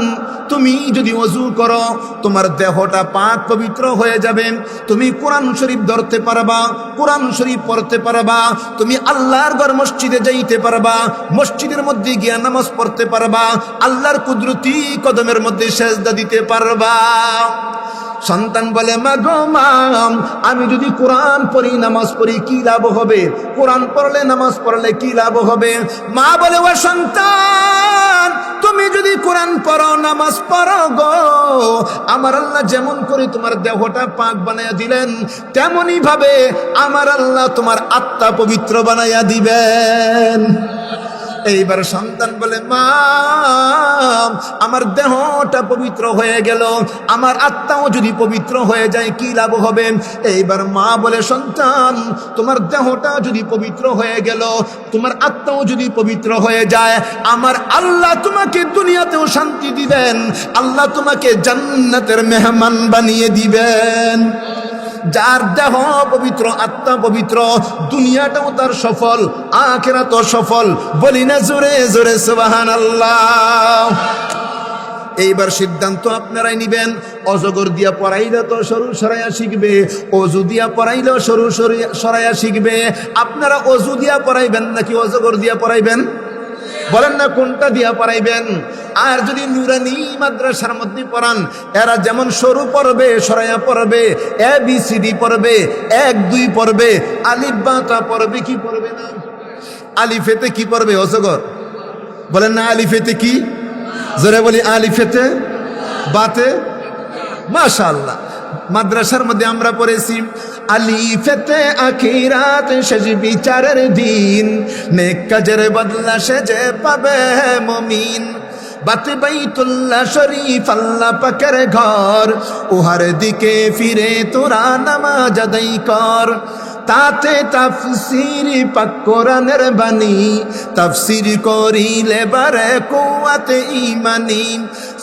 তুমি যদি ওযু করো তোমার দেহটা পাক পবিত্র হয়ে যাবে। তুমি কোরআন শরীফ ধরতে পারবা, কোরআন শরীফ পড়তে পারবা, তুমি আল্লাহর ঘর মসজিদে যাইতে পারবা, মসজিদের মধ্যে গিয়া নামাজ পড়তে পারবা, আল্লাহর কুদরতি কদমের মধ্যে সেজদা দিতে পারবা। সন্তান বলে, মা গো মা, আমি যদি কোরআন পড়ি, নামাজ পড়ি কি লাভ হবে? কোরআন পড়লে, নামাজ পড়লে কি লাভ হবে? মা বলে, ও সন্তান তুমি যদি কোরআন পড়ো, নামাজ পড়ো গো, আমার আল্লাহ যেমন করে তোমার দেহটা পাক বানাইয়া দিলেন, তেমনি ভাবে আমার আল্লাহ তোমার আত্মা পবিত্র বানাইয়া দিবেন। এইবার সন্তান বলে, মা আমার দেহটা পবিত্র হয়ে গেল, আমার আত্মাও যদি পবিত্র হয়ে যায় কি লাভ হবে? এইবার মা বলে, সন্তান তোমার দেহটা যদি পবিত্র হয়ে গেল, তোমার আত্মাও যদি পবিত্র হয়ে যায়, আমার আল্লাহ তোমাকে দুনিয়াতেও শান্তি দিবেন, আল্লাহ তোমাকে জান্নাতের মেহমান বানিয়ে দিবেন। যার দেহ পবিত্র, আত্মা পবিত্র, দুনিয়াটাও তার সফল, আখিরাতও সফল। বলি না জোরে জোরে সুবহানাল্লাহ। এইবার সিদ্ধান্ত আপনারাই নিবেন। অজগর দিয়া পড়াইলে তো সরু সরাইয়া শিখবে, অজু দিয়া পড়াইলেও সরু সরাইয়া শিখবে। আপনারা অজু দিয়া পড়াইবেন নাকি অজগর দিয়া পড়াইবেন? বলেন না কোনটা দিয়া পড়াইবেন? আর যদি নুরানি মাদ্রাসার মধ্যে পড়ান, এরা যেমন সরু পড়বে, সরাইয়া পড়বে, ABCD পড়বে, 1 2 পড়বে, আলিফ বা তা পড়বে, কি পড়বে না? আলিফেতে কি পড়বে অজগর? বলেন না আলিফেতে কি? জোরে বলি, আলিফেতে বাতে। মাশাআল্লাহ, মাদ্রাসার মধ্যে আমরা পড়েছি আলিফেতে আখিরাত শেষ বিচারের দিন, নেক কাজের বদলা সে যে পাবে মুমিন। বাতে বাইতুল্লাহ শরীফ আল্লাহ পাকের ঘর, উহার দিকে ফিরে তোরা নামাজ আদায় কর। তাতে তাফসীর পাক কোরআনের বাণী, তাফসীর করিলে বারে কুওয়াতে ঈমানি।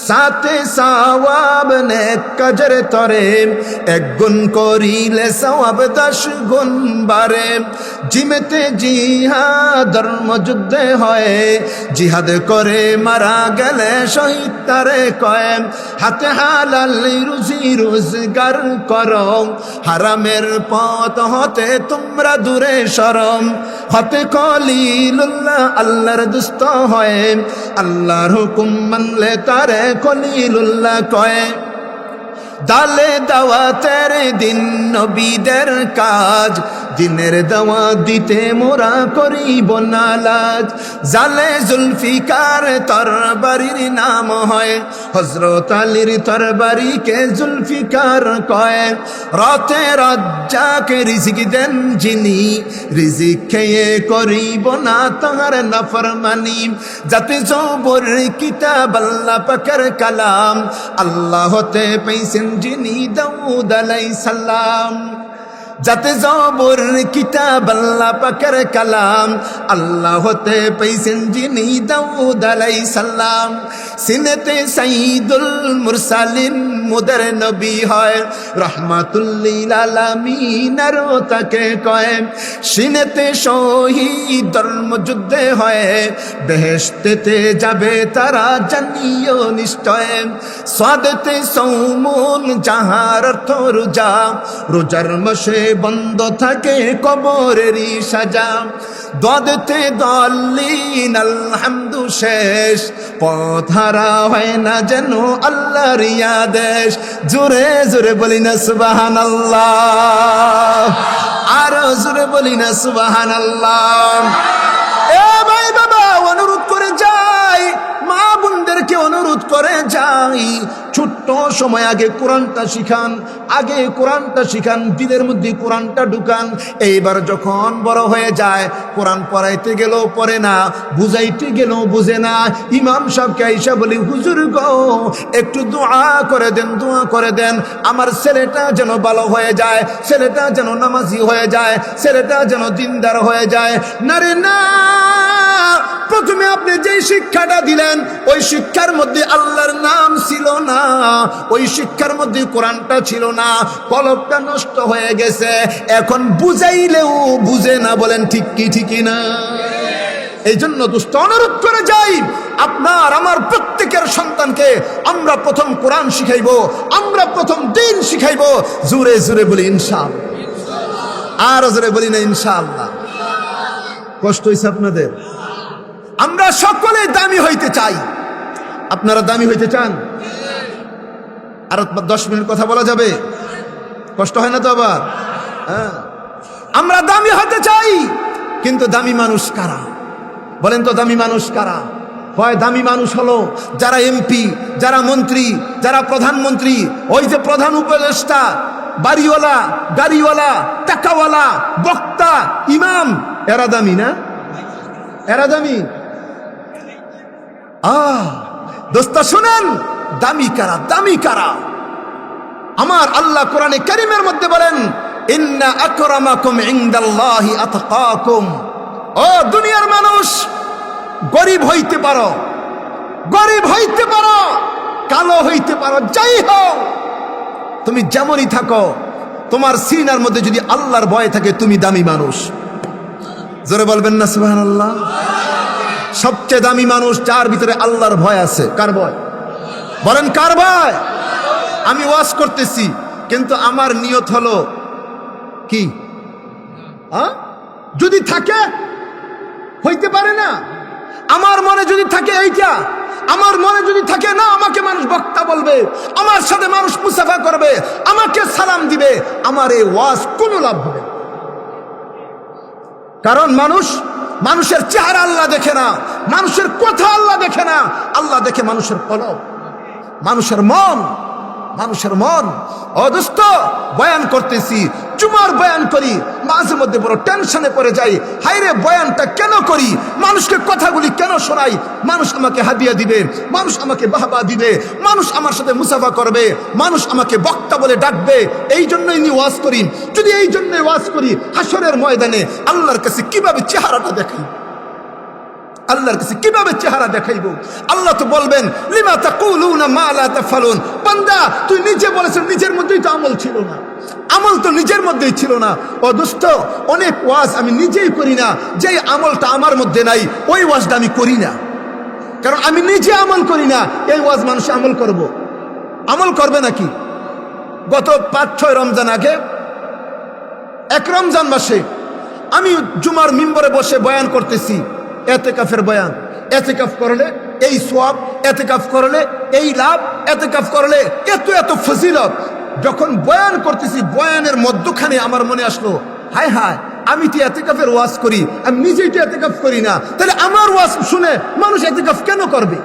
সাথে সওয়াব নেক কাজের তরে, 1 গুণ করিলে সওয়াব 10 গুণ বাড়ে। জিমেতে জিহাদ ধর্মযুদ্ধে হয়, জিহাদ করে মারা গেলে শহীদ তারে কয়। হাতে হালাল রুজি রোজগার করো, হারামের পথ হতে তোমরা দূরে সরম। হতে খলিলুল্লাহ আল্লাহর দুস্ত হয়, আল্লাহর হুকুম মানলে তারে খলিলুল্লাহ কয়। দালে দাওয়াতের দিন নবীদের কাজ, দিনের দাওয়াত দিতে মোরা করিব না লাজ। জালে জুলফিকার তরবারির নাম হয়, হযরত আলীর তরবারিকে জুলফিকার কয়। রাতে রাজ্জাকে রিজিক দেন যিনি, রিজিক খেয়ে করিব না তাহার নাফরমানি। যাতে জবর কিতাব আল্লাহ পাকের কালাম, আল্লাহ হতে পাইছেন যিনি দাউদ আলাইহিস সালাম। যাতে জবর কিতাব আল্লাহ পাকের কালাম, আল্লাহ হতে পাইছেন যিনি দাউদ আলাইহিস সালাম। সিনেতে সাইয়্যিদুল মুরসালিন মুদের নবী হয়, রাহমাতুল লিল আলামিন আর তাকে কয়। সিনেতে শহীদ ধর্মযুদ্ধে হয়, বেহেশতেতে যাবে তারা জানিও নিশ্চয়। সাদেতে সৌমুন যাহার অর্থ রোজা, রোজার মাসে বন্ধ থাকে কবরেরই সাজা। দদেতে দলিন আলহামদু শেষ, পথ হারা হয় না যেন আল্লাহর আদেশ। জোরে জোরে বলি না সুবহানাল্লাহ, আরো জোরে বলি না সুবহানাল্লাহ। এ ভাই বাবা, অনুরোধ করে যাই, মা বোনদেরকে অনুরোধ করে যাই, ছোট্ট সময় আগে কোরআনটা শিখান, আগে কোরআনটা শিখান, দিলের মধ্যে কোরআনটা ঢুকান। এইবার যখন বড় হয়ে যায়, কোরআন পড়াইতে গেলেও পড়ে না, বুঝাইতে গেলেও বুঝে না। ইমাম সাহেবকে আইসা বলি, হুজুর গো একটু দোয়া করে দেন, দোয়া করে দেন, আমার ছেলেটা যেন ভালো হয়ে যায়, ছেলেটা যেন নামাজি হয়ে যায়, ছেলেটা যেন দিনদার হয়ে যায়। না রে না, প্রথমে আপনি যে শিক্ষাটা দিলেন ওই শিক্ষার মধ্যে আল্লাহর নাম ছিল না, ওই শিক্ষার মধ্যে কোরআনটা ছিল না, কলবটা নষ্ট হয়ে গেছে। এখন বুঝাইলেও বুঝে না, বলেন ঠিক কি ঠিকই না? এই জন্য দোস্ত অনুরোধ করে যাই, আপনার আমার প্রত্যেকের সন্তানকে আমরা প্রথম কোরআন শিখাইবো, আমরা প্রথম দিন শিখাইবো। জোরে জোরে বলি ইনশাআল্লাহ, আর জোরে বলি না ইনশাআল্লাহ। কষ্ট হয়েছে আপনাদের? আমরা সকলে দামি হইতে চাই, আপনারা দামি হইতে চান? আর 10 মিনিট কথা বলা যাবে? কষ্ট হয় না তো আবার? হ্যাঁ, আমরা দামি হতে চাই, কিন্তু দামি মানুষ কারা? বলেন তো দামি মানুষ কারা? হয় দামি মানুষ হলো যারা এমপি, যারা মন্ত্রী, যারা প্রধানমন্ত্রী, ওই যে প্রধান উপদেষ্টা, বাড়িওয়ালা, গাড়িওয়ালা, টাকাওয়ালা, বক্তা, ইমাম, এরা দামি না? এরা দামি? দোস্ত শুনেন, দামি কারা? দামি কারা? আমার আল্লাহ কোরআনে কারীমের মধ্যে বলেন, ইন্না আকরামাকুম ইনদাল্লাহি আতকাকুম। ও দুনিয়ার মানুষ, গরিব হইতে পারো, গরিব হইতে পারো, কালো হইতে পারো, যাই হোক, তুমি যেমনই থাকো, তোমার সিনার মধ্যে যদি আল্লাহর ভয় থাকে, তুমি দামি মানুষ। জোরে বলবেন না সুবহানাল্লাহ? সবচেয়ে দামি মানুষ যার ভিতরে আল্লাহর ভয় আছে। কার ভয়? বলেন কার ভয়? আমি ওয়াজ করতেছি, কিন্তু আমার নিয়ত হলো কি? যদি থাকে, হইতে পারে না, আমার মনে যদি থাকে এইটা, আমার মনে যদি থাকে না আমাকে মানুষ বক্তা বলবে, আমার সাথে মানুষ মুসাফা করবে, আমাকে সালাম দিবে, আমার এই ওয়াজ কোনো লাভ হবে না। কারণ মানুষের চেহারা আল্লাহ দেখে না, মানুষের কথা আল্লাহ দেখে না, আল্লাহ দেখে মানুষের কলব, মানুষের মন, মানুষের মন। ও দোস্ত, বয়ান করতেছি, জুমার বয়ান করি, মাঝে মধ্যে বড় টেনশনে পড়ে যাই, হায়রে বয়ানটা কেন করি, মানুষকে কথাগুলি কেন শোনাই, মানুষ আমাকে হাদিয়া দিবে, মানুষ আমাকে বাহবা দিবে, মানুষ আমার সাথে মুসাফা করবে, মানুষ আমাকে বক্তা বলে ডাকবে, এই জন্যই আমি ওয়াজ করি। যদি এই জন্যই ওয়াজ করি, হাসরের ময়দানে আল্লাহর কাছে কিভাবে চেহারাটা দেখাই? আল্লাহর কাছে কিভাবে চেহারা দেখাইব? আল্লাহ তো বলবেন লিমা তাকুলুনা মা লা তাফালুন। বান্দা তুই নিজে বলেছিস নিজের মধ্যেই তো আমল ছিল না, আমল তো নিজের মধ্যেই ছিল না। ও দোস্ত, অনেক ওয়াজ আমি নিজেই করি না, যেই আমলটা আমার মধ্যে নাই ওই ওয়াজটা আমি করি না, কারণ আমি নিজে আমল করি না। এই ওয়াজ মানুষ আমল করবে নাকি? গত 5-6 রমজান আগে এক রমজান মাসে আমি জুমার মিম্বরে বসে বয়ান করতেছি, এতেকাফের বয়ান। এতেকাফ করলে এই সওয়াব, এতেকাফ করলে এই লাভ, এতেকাফ করলে এত এত ফজিলত। যখন বয়ান করতেছি বয়ানের মধ্যখানে আমার মনে আসলো, হায় হায়, আমি তো এতেকাফের ওয়াজ করি, আমি নিজেই তো এতেকাফ করি না, তাহলে আমার ওয়াজ শুনে মানুষ এতেকাফ কেন করবে?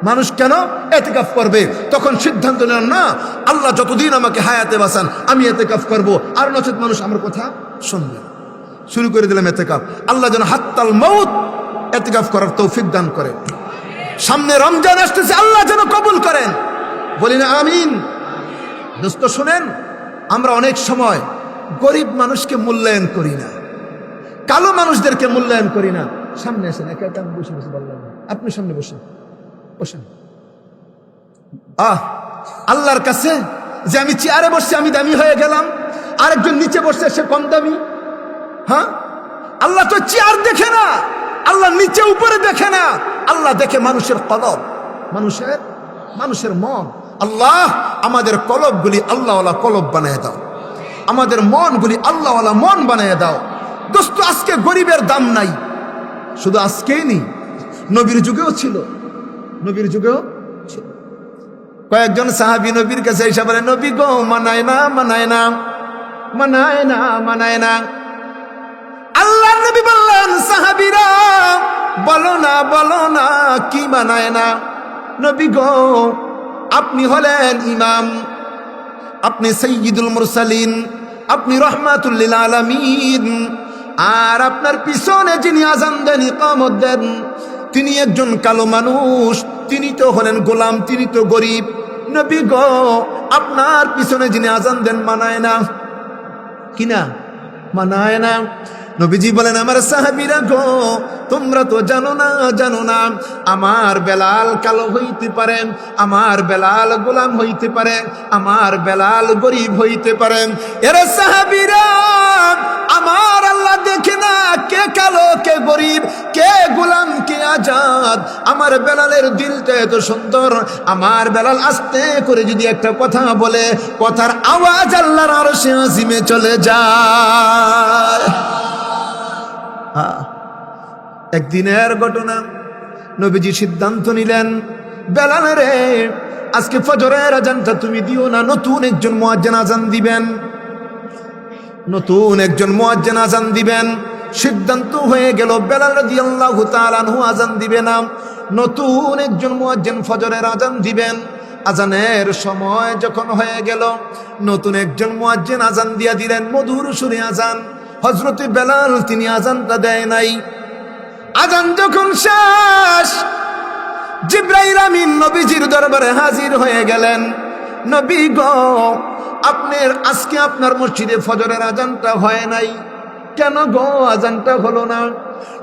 মানুষ কেন এতেকাফ করবে? তখন সিদ্ধান্ত নিলাম, না, আল্লাহ যতদিন আমাকে হায়াতে বাঁচান আমি এতেকাফ করব, আর নচেত মানুষ আমার কথা শুনবে না। শুরু করে দিলাম এতেকাফ। আল্লাহ যেন হাত্তাল মউত এতেকাফ করার তৌফিক দান করেন। সামনে রমজান আসতেছে, আল্লাহ যেন কবুল করেন, বলি না আমিন। দোস্ত শুনেন, আমরা অনেক সময় গরিব মানুষকে মূল্যায়ন করি না, কালো মানুষদেরকে মূল্যায়ন করি না। সামনে আসেন, একা একা বসে বসে বললাম, আপনি সামনে বসেন। আল্লাহর কাছে যে আমি চেয়ারে বসছি আমি দামি হয়ে গেলাম, আরেকজন নিচে বসছে সে কম দামি। হ্যাঁ, আল্লাহ তো চেয়ার দেখে না, আল্লাহ নিচে উপরে দেখে না, আল্লাহ দেখে মানুষের কলব, মানুষের মন। আল্লাহ আমাদের কলবগুলি আল্লাহওয়ালা কলব বানিয়ে দাও, আমাদের মনগুলি আল্লাহওয়ালা মন বানিয়ে দাও। দোস্ত, আজকে গরিবের দাম নাই, শুধু আজকেই নেই, নবীর যুগেও ছিল, নবীর যুগেও ছিল। কয়েকজন সাহাবী নবীর কাছে এসে বলে, নবী গো, মানায় না, মানায় না, মানায় না, মানায় না। আল্লাহ নবী বললেন, সাহাবীরা বলো না, বলো না, কি মানায় না? নবী গো, আপনি হলেন ইমাম, আপনি সাইয়্যিদুল মুরসালিন, আপনি রাহমাতুল লিল আলামিন, আর আপনার পিছনে যিনি আযান দেন, ইকামত দেন, তিনি একজন কালো মানুষ, তিনি তো হলেন গোলাম, তিনি তো গরিব। নবী গো, আপনার পিছনে যিনি আযান দেন মানায় না, কিনা মানায় না। নবীজি বলেন, আমার সাহাবীরা গো, তোমরা তো জানো না, আমার বেলাল কালো হইতে পারে, আমার বেলাল গোলাম হইতে পারে, আমার বেলাল গরিব হইতে পারে। এরা সাহাবীরা, আমার আল্লাহ দেখে না কে কালো, কে গরিব, কে গোলাম, কে আজাদ। আমার বেলালের দিলটা এত সুন্দর, আমার বেলাল আস্তে করে যদি একটা কথা বলে, কথার আওয়াজ আল্লাহর আরশে আজিমে চলে যায়। একদিনের ঘটনা, নবীজি সিদ্ধান্ত নিলেন, বেলাল রে, আজকে ফজরের আজানটা তুমি দিও না, নতুন একজন মুয়াজ্জিন আজান দিবেন, নতুন একজন মুয়াজ্জিন আজান দিবেন। সিদ্ধান্ত হয়ে গেল বেলাল রাদিয়াল্লাহু তাআলা আনহু আজান দিবে না, নতুন একজন মুয়াজ্জিন ফজরের আজান দিবেন। আজানের সময় যখন হয়ে গেল, নতুন একজন মুয়াজ্জিন আজান দিয়া দিলেন, মধুর সুরে আজান। হযরতে বেলাল তিনি আজানটা দেয় নাই। আজান যখন শেষ, জিবরাইল আমিন নবীজির দরবারে হাজির হয়ে গেলেন। নবী গো, আজকে আপনার মসজিদে ফজরের আজানটা হয় নাই, কেন গো আজানটা হলো না?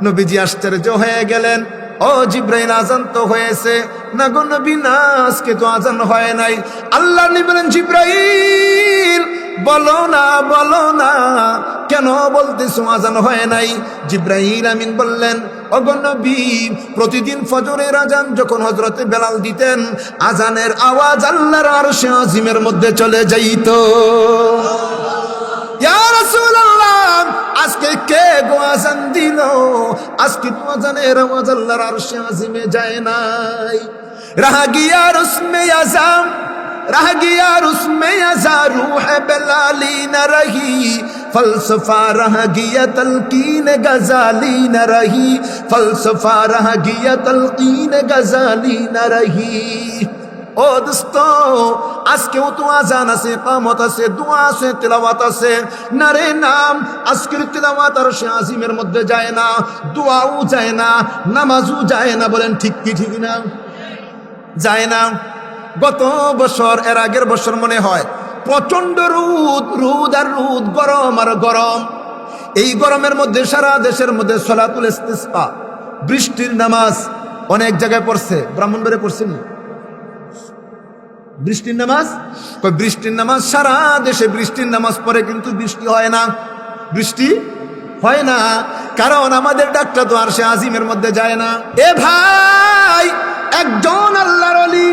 নবীজি আশ্চর্য হয়ে গেলেন, ও জিবরাইল, আজান তো হয়েছে। না গো নবী, না, আজকে তো আজান হয় নাই। আল্লাহ নবী বলেন, জিবরাইল বলো না, বলো না, কেন বলতেছো আজান হয় নাই? জিবরাইল আমিন বললেন, ওগো নবী, প্রতিদিন ফজরের আজান যখন হযরতে বেলাল দিতেন, আজানের আওয়াজ আল্লাহর আরশে আজিমের মধ্যে চলে যাইত। ইয়া রাসূলুল্লাহ, আজকে কে গো আজান দিল? আজকে তো আজানের আওয়াজ আল্লাহর আরশে আজিমে যায় নাই। রাহ গিয়া রসমে আযান, रह गया उसमें अज़ा रूह बेलाली न रही, फलसफा रह गया तलकीन गजाली न रही, फलसफा रह गया तलकीन गजाली न रही। ও দোস্ত, আজকেও তো আজান আছে, ইকামত আছে, দোয়া আছে, তেলাওয়াত আছে, না রে নাম আজকের তেলাওয়াত আরশে আজিমের মধ্যে যায় না, দোয়াও যায় না, নামাজও যায় না। বলেন ঠিক কি ঠিক না? যায় না। গত বছর, এর আগের বছর মনে হয়, প্রচন্ড রোদ আর রোদ, গরম আর গরম। এই গরমের মধ্যে সারা দেশের মধ্যে সলাতুল ইস্তিসকা, বৃষ্টির নামাজ অনেক জায়গায় পড়ছে, ব্রাহ্মণবাড়িয়া পড়ছেন না বৃষ্টির নামাজ? বৃষ্টির নামাজ সারা দেশে বৃষ্টির নামাজ পড়ে, কিন্তু বৃষ্টি হয় না। বৃষ্টি হয় না কারণ আমাদের ডাকটা তো আর সে আজিমের মধ্যে যায় না। এ ভাই, একজন আল্লাহর ওলি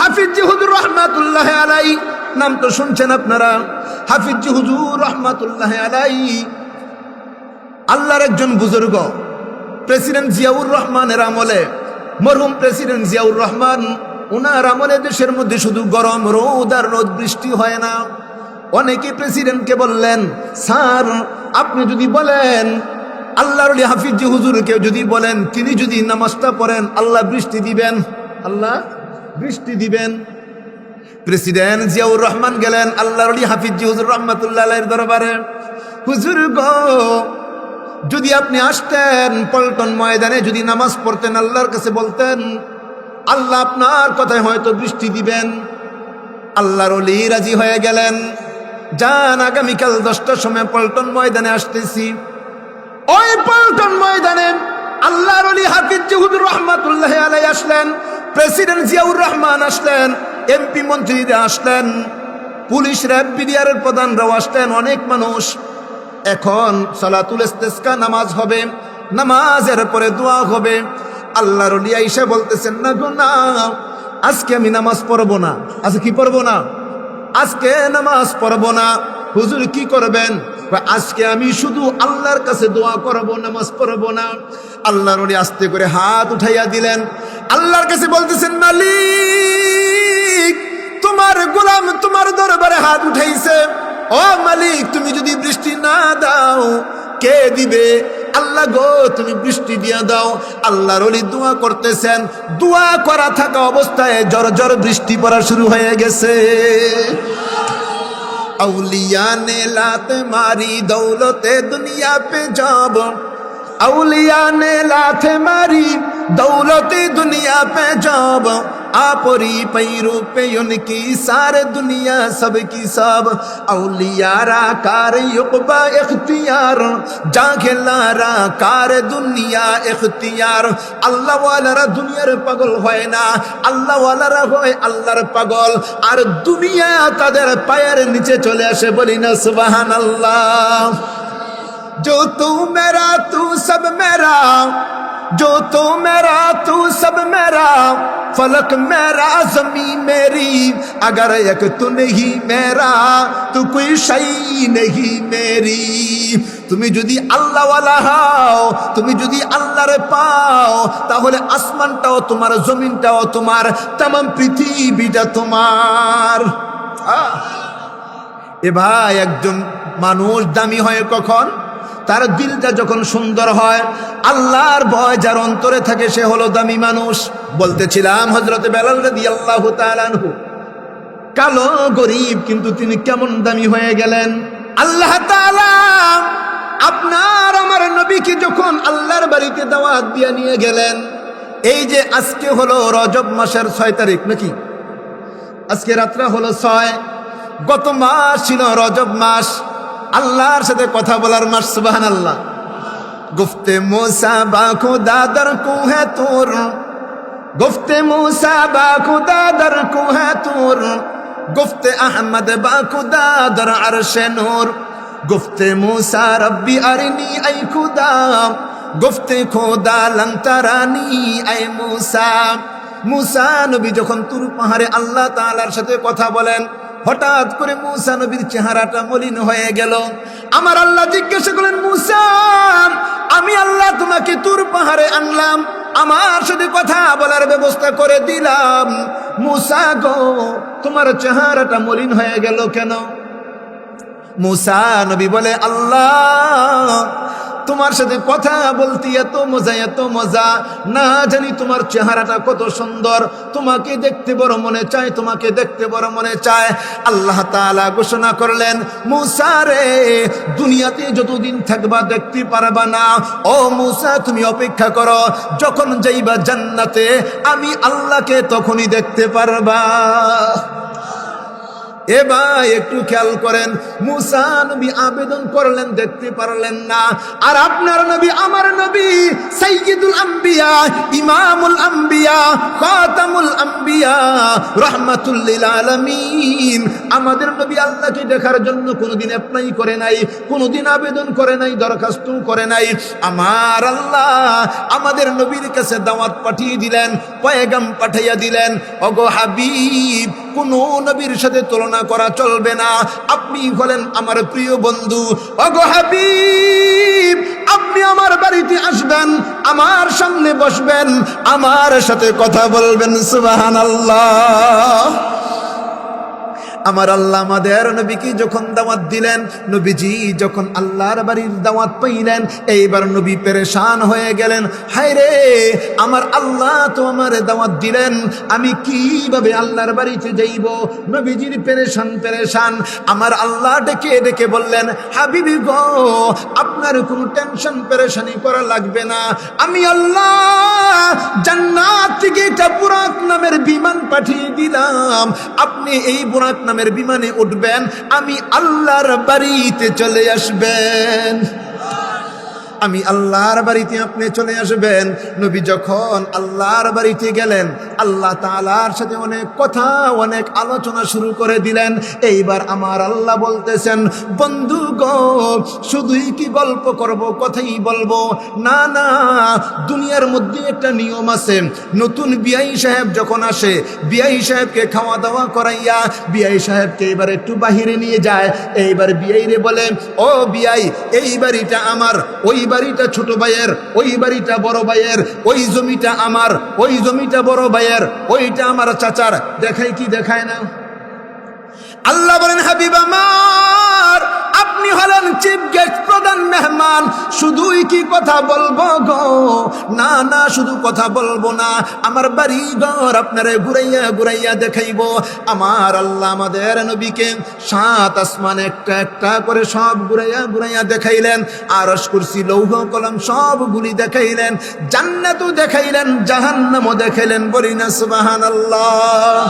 হাফিজ হুজুর রহমাতুল্লাহ আলাই, নাম তো শুনছেন আপনারা, হাফিজ হুজুর রহমাতুল্লাহ আলাই আল্লাহর একজন বুজুর্গ। প্রেসিডেন্ট জিয়াউর রহমানের আমলে, মরহুম প্রেসিডেন্ট জিয়াউর রহমান, ওনার আমলে দেশের মধ্যে শুধু গরম রোদ আর রোদ, বৃষ্টি হয় না। অনেকে প্রেসিডেন্টকে বললেন, স্যার আপনি যদি বলেন আল্লাহর ওলি হাফিজ হুজুরকে যদি বলেন তিনি যদি নামাজটা পড়েন আল্লাহ বৃষ্টি দিবেন, আল্লাহ বৃষ্টি দিবেন। প্রেসিডেন্ট জিয়াউর রহমান গেলেন আল্লাহর ওলি হাফিজ হুজুর রহমাতুল্লাহ আলাইহির দরবারে, হুজুর গো, যদি আপনি আসতেন পল্টন ময়দানে, যদি নামাজ পড়তেন, আল্লাহর কাছে বলতেন, আল্লাহ আপনার কথায় হয়তো বৃষ্টি দিবেন। আল্লাহর ওলি রাজি হয়ে গেলেন, যান আগামীকাল 10টার সময় পল্টন ময়দানে আসতেছি। ওই পল্টন ময়দানে আল্লাহর ওলি হাফিজ হুজুর রহমাতুল্লাহ আলাইহি আসলেন, প্রেসিডেন্ট জিয়াউর রহমান আসলেন, এমপি মন্ত্রীরা আসলেন, পুলিশ র্যাব বিডিআরের প্রধানরাও আসলেন, অনেক মানুষ। এখন সালাতুল ইস্তিসকা নামাজ হবে, নামাজের পরে দোয়া হবে। আল্লাহর ওলি আয়েশা বলতেছেন, না গো না, আজকে আমি নামাজ পড়বো না। আজকে কি পড়বো না? আজকে নামাজ পড়বো না। হুজুর কি করবেন? আজকে আমি শুধু আল্লাহর কাছে দোয়া করব, নামাজ পড়বো না। আল্লাহর ওলি আস্তে করে হাত উঠাইয়া দিলেন, আল্লাহর কাছে বলতেছেন, মালিক তোমার গোলাম তোমার দরবারে হাত উঠাইছে, ও মালিক তুমি যদি বৃষ্টি না দাও কে দিবে? আল্লাহ গো তুমি বৃষ্টি দিয়া দাও। আল্লাহর ওলি দোয়া করতেছেন, দোয়া করা থাকা অবস্থায় ঝড় ঝড় বৃষ্টি পড়া শুরু হয়ে গেছে। औलिया ने लात मारी दौलते दुनिया पे जब, औलिया ने लात मारी दौलते दुनिया पे जब, आपरी पैरों पे उनकी सारे दुनिया सब की सब। औलियारा कार युक्बा इख्तियार, जागेलारा कार दुनिया इख्तियार। আল্লাহ ওয়ালারা দুনিয়ার পাগল হয় না, আল্লাহ ওয়ালারা হয় আল্লাহর পাগল, আর দুনিয়া তাদের পায়ের নিচে চলে আসে। বলি না সুবহানাল্লাহ। जो तू मेरा तू सब मेरा, जो तू मेरा तू सब मेरा, फलक मेरा ज़मीन मेरी, अगर एक तू नहीं मेरा तो कोई शई नहीं मेरी। তুমি যদি আল্লাহ ওয়ালা হও, তুমি যদি আল্লাহরে পাও, তাহলে আসমানটাও তোমার, জমিনটাও তোমার, तमाम পৃথিবীটা তোমার। এ ভাই, একজন মানুষ দামি হয় কখন? তার দিলটা যখন সুন্দর হয়, আল্লাহর ভয় যার অন্তরে থাকে, সে হলো দামি মানুষ। বলতেছিলাম হযরত বেলাল রাদিয়াল্লাহু তাআলা আনহু কালো গরীব, কিন্তু তিনি কেমন দামি হয়ে গেলেন। আল্লাহ তাআলা আপনার আমার নবীকে যখন আল্লাহর বাড়িতে দাওয়াত দিয়ে নিয়ে গেলেন, এই যে আজকে হলো রজব মাসের 6 তারিখ নাকি, আজকে রাত্রে হলো 6, গত মাস ছিল রজব মাস, আল্লাহর সাথে কথা বলার মাস। সুবহানাল্লাহ। গুফতে মুসা বা খুদা দর কু হ্যায় তুর, গুফতে মুসা বা খুদা দর কু হ্যায় তুর, গুফতে আহমদ বা খুদা দর আরশে নূর, গুফতে মুসা রব্বি আরিনি আই খুদা, গুফতে খোদা লন তারানি আই মুসা। মুসা নবী যখন তুর পাহাড়ে আল্লাহ তাআলার সাথে কথা বলেন, হঠাৎ করে মুসা নবীর চেহারাটা মলিন হয়ে গেল। আমার আল্লাহ জিজ্ঞাসা করলেন, মুসা আমি আল্লাহ তোমাকে তুর পাহাড়ে আনলাম, আমার সাথে কথা বলার ব্যবস্থা করে দিলাম, মুসা গো তোমার চেহারাটা মলিন হয়ে গেল কেন? মুসা নবী বলে, আল্লাহ তোমার সাথে কথা বলতে এত মজা, না জানি তোমার চেহারাটা কত সুন্দর, তোমাকে দেখতে বড় মনে চায়, তোমাকে দেখতে বড় মনে চায়। আল্লাহ তাআলা ঘোষণা করলেন, মুসা রে, দুনিয়াতে যতদিন থাকবা দেখতে পারবা না। ও মুসা তুমি অপেক্ষা করো, যখন যাইবা জান্নাতে আমি আল্লাহকে তখনই দেখতে পারবা। এ ভাই একটু খেয়াল করেন, মুসা নবী আবেদন করলেন, দেখতে পারলেন না। আর আপনার নবী, আমার নবী, সাইয়্যিদুল আম্বিয়া, ইমামুল আম্বিয়া, খাতামুল আম্বিয়া, রাহমাতুল লিল আলামিন, আমাদের নবী আল্লাহকে দেখার জন্য কোনোদিন অ্যাপ্লাই করে নাই, কোনোদিন আবেদন করে নাই, দরখাস্ত করে নাই। আমার আল্লাহ আমাদের নবীর কাছে দাওয়াত পাঠিয়ে দিলেন, পয়গাম পাঠাইয়া দিলেন, ওগো হাবিব, কোন নবীর সাথে তুলনা করা চলবে না, আপনি হলেন আমার প্রিয় বন্ধু। ওগো হাবিব, আপনি আমার বাড়িতে আসবেন, আমার সামনে বসবেন, আমার সাথে কথা বলবেন। সুবহানাল্লাহ। আমার আল্লাহ আমাদের নবীকে যখন দাওয়াত দিলেন, নবীজি যখন আল্লাহর বাড়ির দাওয়াত পাইলেন, এইবার নবী পেরেশান হয়ে গেলেন। হায় রে, আমার আল্লাহ তো আমার দাওয়াত দিলেন, আমি কিভাবে আল্লাহর বাড়িতে যাইব? নবীজির পেরেশান। আমার আল্লাহ ডেকে ডেকে বললেন, হাবিবি গো, আপনার কোনো টেনশন পেরেশানি করা লাগবে না, আমি আল্লাহ জান্নাত থেকে একটা বুরাক নামের বিমান পাঠিয়ে দিলাম, আপনি এই বুরাক নামের বিমানে উঠবেন, আমি আল্লাহর বাড়িতে চলে আসবেন, আমি আল্লাহর বাড়িতে আপনি চলে আসবেন। নবী যখন আল্লাহর বাড়িতে গেলেন, আল্লাহ তাআলার সাথে অনেক কথা, অনেক আলোচনা শুরু করে দিলেন। এইবার আমার আল্লাহ বলতেছেন, বন্ধু গো, শুধুই কি গল্প করব, কথাই বলবো না, না, দুনিয়ার মধ্যে একটা নিয়ম আছে। নতুন বিআই সাহেব যখন আসে, বিআই সাহেবকে খাওয়া দাওয়া করাইয়া বিআই সাহেবকে এবার একটু বাহিরে নিয়ে যায়। এইবার বিআই রে বলে, ও বিআই, এই বাড়িটা আমার, ওই বাড়িটা ছোট ভাইয়ের, ওই বাড়িটা বড় ভাইয়ের, ওই জমিটা আমার, ওই জমিটা বড় ভাইয়ের, ওইটা আমার চাচার। দেখায় কি দেখায় না? আল্লাহ বলেন, হাবিব আমার, আপনি হলেন চিফ গেস্ট, প্রধান মেহমান, শুধুই কি কথা বলবো গো? না, না, শুধু কথা বলবো না, আমার বাড়ি ঘর আপনারে ঘুরাইয়া ঘুরাইয়া দেখাইব। আমার আল্লাহ আমাদের নবীকে 7 আসমান একটা একটা করে সব ঘুরাইয়া ঘুরাইয়া দেখাইলেন, আরশ, কুরসি, লৌহ কলম সবগুলি দেখাইলেন, জান্নাতও দেখাইলেন, জাহান্নামও দেখাইলেন। বলি না সুবহানাল্লাহ।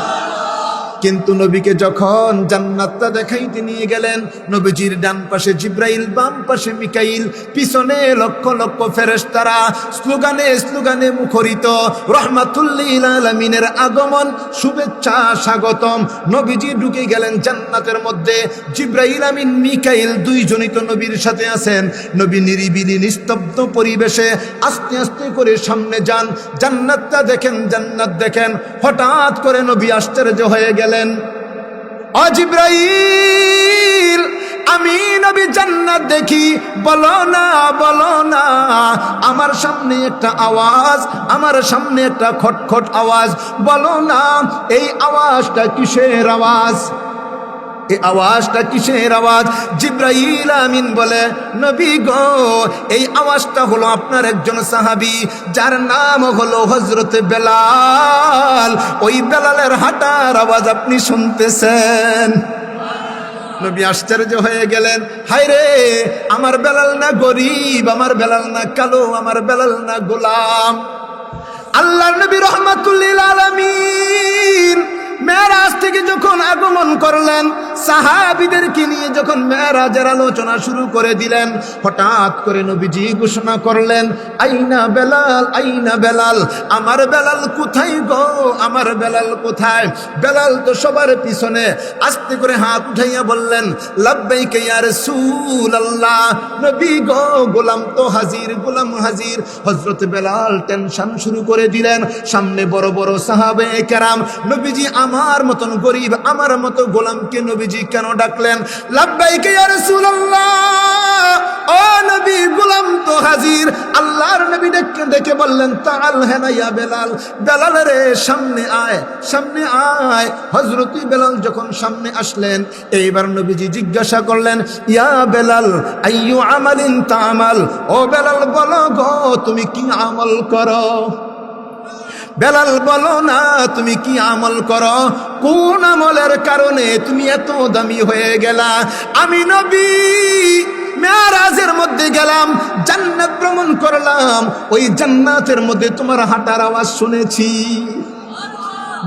কিন্তু নবীকে যখন জান্নাতটা দেখাইতে নিয়ে গেলেন, নবীজির ডান পাশে জিব্রাইল, বাম পাশে মিকাইল, পিছনে লক্ষ লক্ষ ফেরেশতারা, স্লোগানে স্লোগানে মুখরিত, রাহমাতুল লিল আলামিনের আগমন, শুভেচ্ছা, স্বাগতম। নবীজি ঢুকে গেলেন জান্নাতের মধ্যে। জিব্রাইল আমিন মিকাইল দুইজনই তো নবীর সাথে আছেন। নবী নিরিবিলি নিস্তব্ধ পরিবেশে আস্তে আস্তে করে সামনে যান, জান্নাতটা দেখেন, জান্নাত দেখেন। হঠাৎ করে নবী আশ্চর্য হয়ে গেলেন, ও জিব্রাইল, আমি নবী জান্নাত দেখি, বলো না, বলো না। আমার সামনে একটা আওয়াজ, আমার সামনে একটা খটখট আওয়াজ, বলো না এই আওয়াজটা কিসের আওয়াজ? এই আওয়াজটা কিসের আওয়াজ? জিব্রাইল আমিন বলে, নবী গো, এই আওয়াজটা হলো আপনার একজন সাহাবী, যার নাম হলো হযরত বেলাল। ওই বেলালের হাঁটার আওয়াজ আপনি শুনতেছেন। নবী আশ্চর্য হয়ে গেলেন, হায় রে, আমার বেলাল না গরিব, আমার বেলাল না কালো, আমার বেলাল না গোলাম। আল্লাহর নবী রাহমাতুল লিল আলামিন মেরাজ থেকে যখন আগমন করলেন, সাহাবীদেরকে নিয়ে যখন মেরাজের আলোচনা শুরু করে দিলেন, হঠাৎ করে নবীজি ঘোষণা করলেন, আইনা বেলাল, আইনা বেলাল, আমার বেলাল কোথায় গো, আমার বেলাল কোথায়? বেলাল তো সবার পিছনে। আস্তে করে হাত উঠাইয়া বললেন, লাব্বাইকা ইয়া রাসূলুল্লাহ, নবী গো, গোলাম তো হাজির, গোলাম হাজির। হযরত বেলাল টেনশন শুরু করে দিলেন। সামনে বড় বড় সাহাবায়ে কেরাম, নবীজি আমার মতন গরিব, আমার মতো গোলামকে নবীজি কেন ডাকলেন? লাব্বাইকা ইয়া রাসূলুল্লাহ, ও নবী, গোলাম তো হাজির। আল্লাহর নবী দেখে বললেন, তাআল হেনা ইয়া বেলাল, বেলাল রে, সামনে আয়, সামনে আয়। হযরত বেলাল যখন সামনে আসলেন, এইবার নবীজি জিজ্ঞাসা করলেন, ইয়া বেলাল, আইয়ু আমালিন তা'মাল, ও বেলাল বলো গো, তুমি কি আমল করো? বেলাল বলো না, তুমি কি আমল করো? কোন আমলের কারণে তুমি এত দামি হয়ে গেলা? আমি নবী মেরাজের মধ্যে গেলাম, জান্নাত ভ্রমণ করলাম, ওই জান্নাতের মধ্যে তোমার হাঁটার আওয়াজ শুনেছি।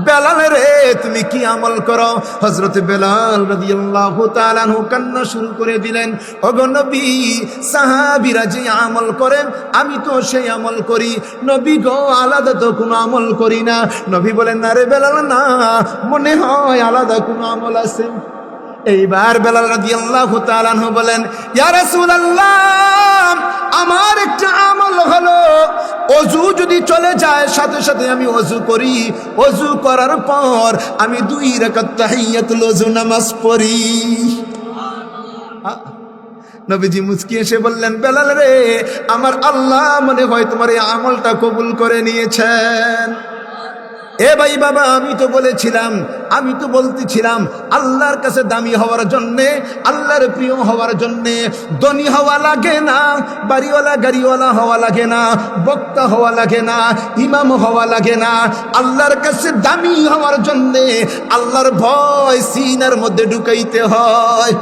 বেলাল রে তুমি কি আমল করো? হযরত বেলাল রাদিয়াল্লাহু তাআলা আনহু কান্না শুরু করে দিলেন, ওগো নবী, সাহাবীরা যে আমল করেন আমি তো সেই আমল করি, নবী গো আলাদা তো কোনো আমল করি না। নবী বলেন, না রে বেলাল, না, মনে হয় আলাদা কোনো আমল আছে। এইবার বেলাল রাদিয়াল্লাহু তাআলা আনহু বলেন, ইয়া রাসূলুল্লাহ, আমার একটা আমল হলো ওযু যদি চলে যায় সাথে সাথে আমি ওযু করি, ওযু করার পর আমি 2 রাকাত তাহিয়াতুল ওযু নামাজ পড়ি। নবীজি মুচকি এসে বললেন, বেলাল রে, আমার আল্লাহ মনে হয় তোমার এই আমলটা কবুল করে নিয়েছেন। এ ভাই বাবা, আমি তো বলতেছিলাম আল্লাহর কাছে দামি হওয়ার জন্যে, আল্লাহর প্রিয় হওয়ার জন্যে ধনী হওয়া লাগে না, বাড়িওয়ালা গাড়িওয়ালা হওয়া লাগে না, বক্তা হওয়া লাগে না, ইমাম হওয়া লাগে না। আল্লাহর কাছে দামি হওয়ার জন্যে আল্লাহর ভয় সিনার মধ্যে ঢুকাইতে হয়।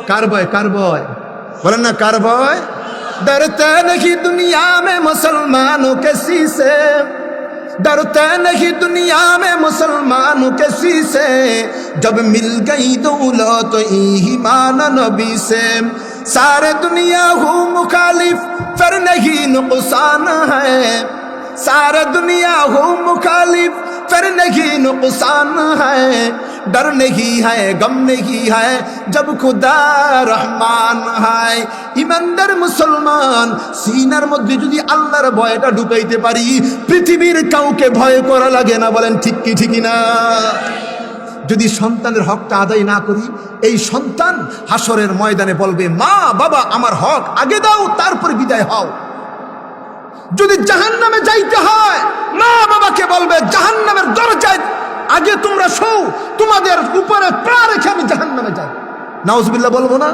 কার ভয়? কার ভয় বলেন না, কার ভয়? ডরতে নাহি দুনিয়া মে মুসলমানों किसी से, डरते नहीं दुनिया में मुसलमानों किसी से, जब मिल गई दौलत ईमान नबी से, सारे दुनिया हूँ मुखालिफ फिर नहीं नुकसान है, सारे दुनिया हूँ मुखालिफ फिर नहीं नुकसान है, डर नहीं है गम नहीं है जब खुदा रहमान है। ইমানদার মুসলমান সিনার মধ্যে যদি আল্লাহর ভয়টা ঢুকাইতে পারি, পৃথিবীর কাউকে ভয় করা লাগে না। বলেন ঠিক কি ঠিক না? যদি সন্তানের হকটা আদায় না করি, এই সন্তান হাসরের ময়দানে বলবে, মা বাবা আমার হক আগে দাও, তারপর বিদায় হও। যদি জাহান্নামে যাইতে হয়, মা বাবাকে বলবে, জাহান্নামের দরজায় আগে তোমরা শোও, তোমাদের উপরে পা রেখে আমি জাহান্নামে যাই। নাউজুবিল্লাহ বলবো না?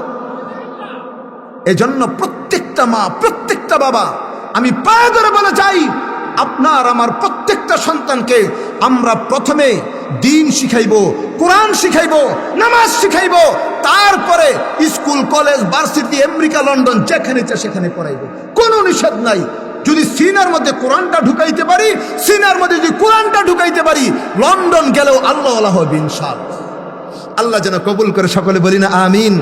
এজন্য প্রত্যেকটা মা, প্রত্যেকটা বাবা, আমি পায়ে ধরে বলে যাই, আপনার আমার প্রত্যেকটা সন্তানকে আমরা প্রথমে দিন শিখাইবো, কোরআন শিখাইবো, নামাজ শিখাইবো, তারপরে school college varsity America London যেখানে ইচ্ছা সেখানে পড়াইবো, কোনো নিষেধ নাই। যদি সিনার মধ্যে কোরআনটা ঢুকাইতে পারি, সিনার মধ্যে যদি কোরআনটা ঢুকাইতে পারি, লন্ডন গেলেও আল্লাহ হবে ইনশাআল্লাহ। আল্লাহ যেন কবুল করে, সকলে বলি না আমিন।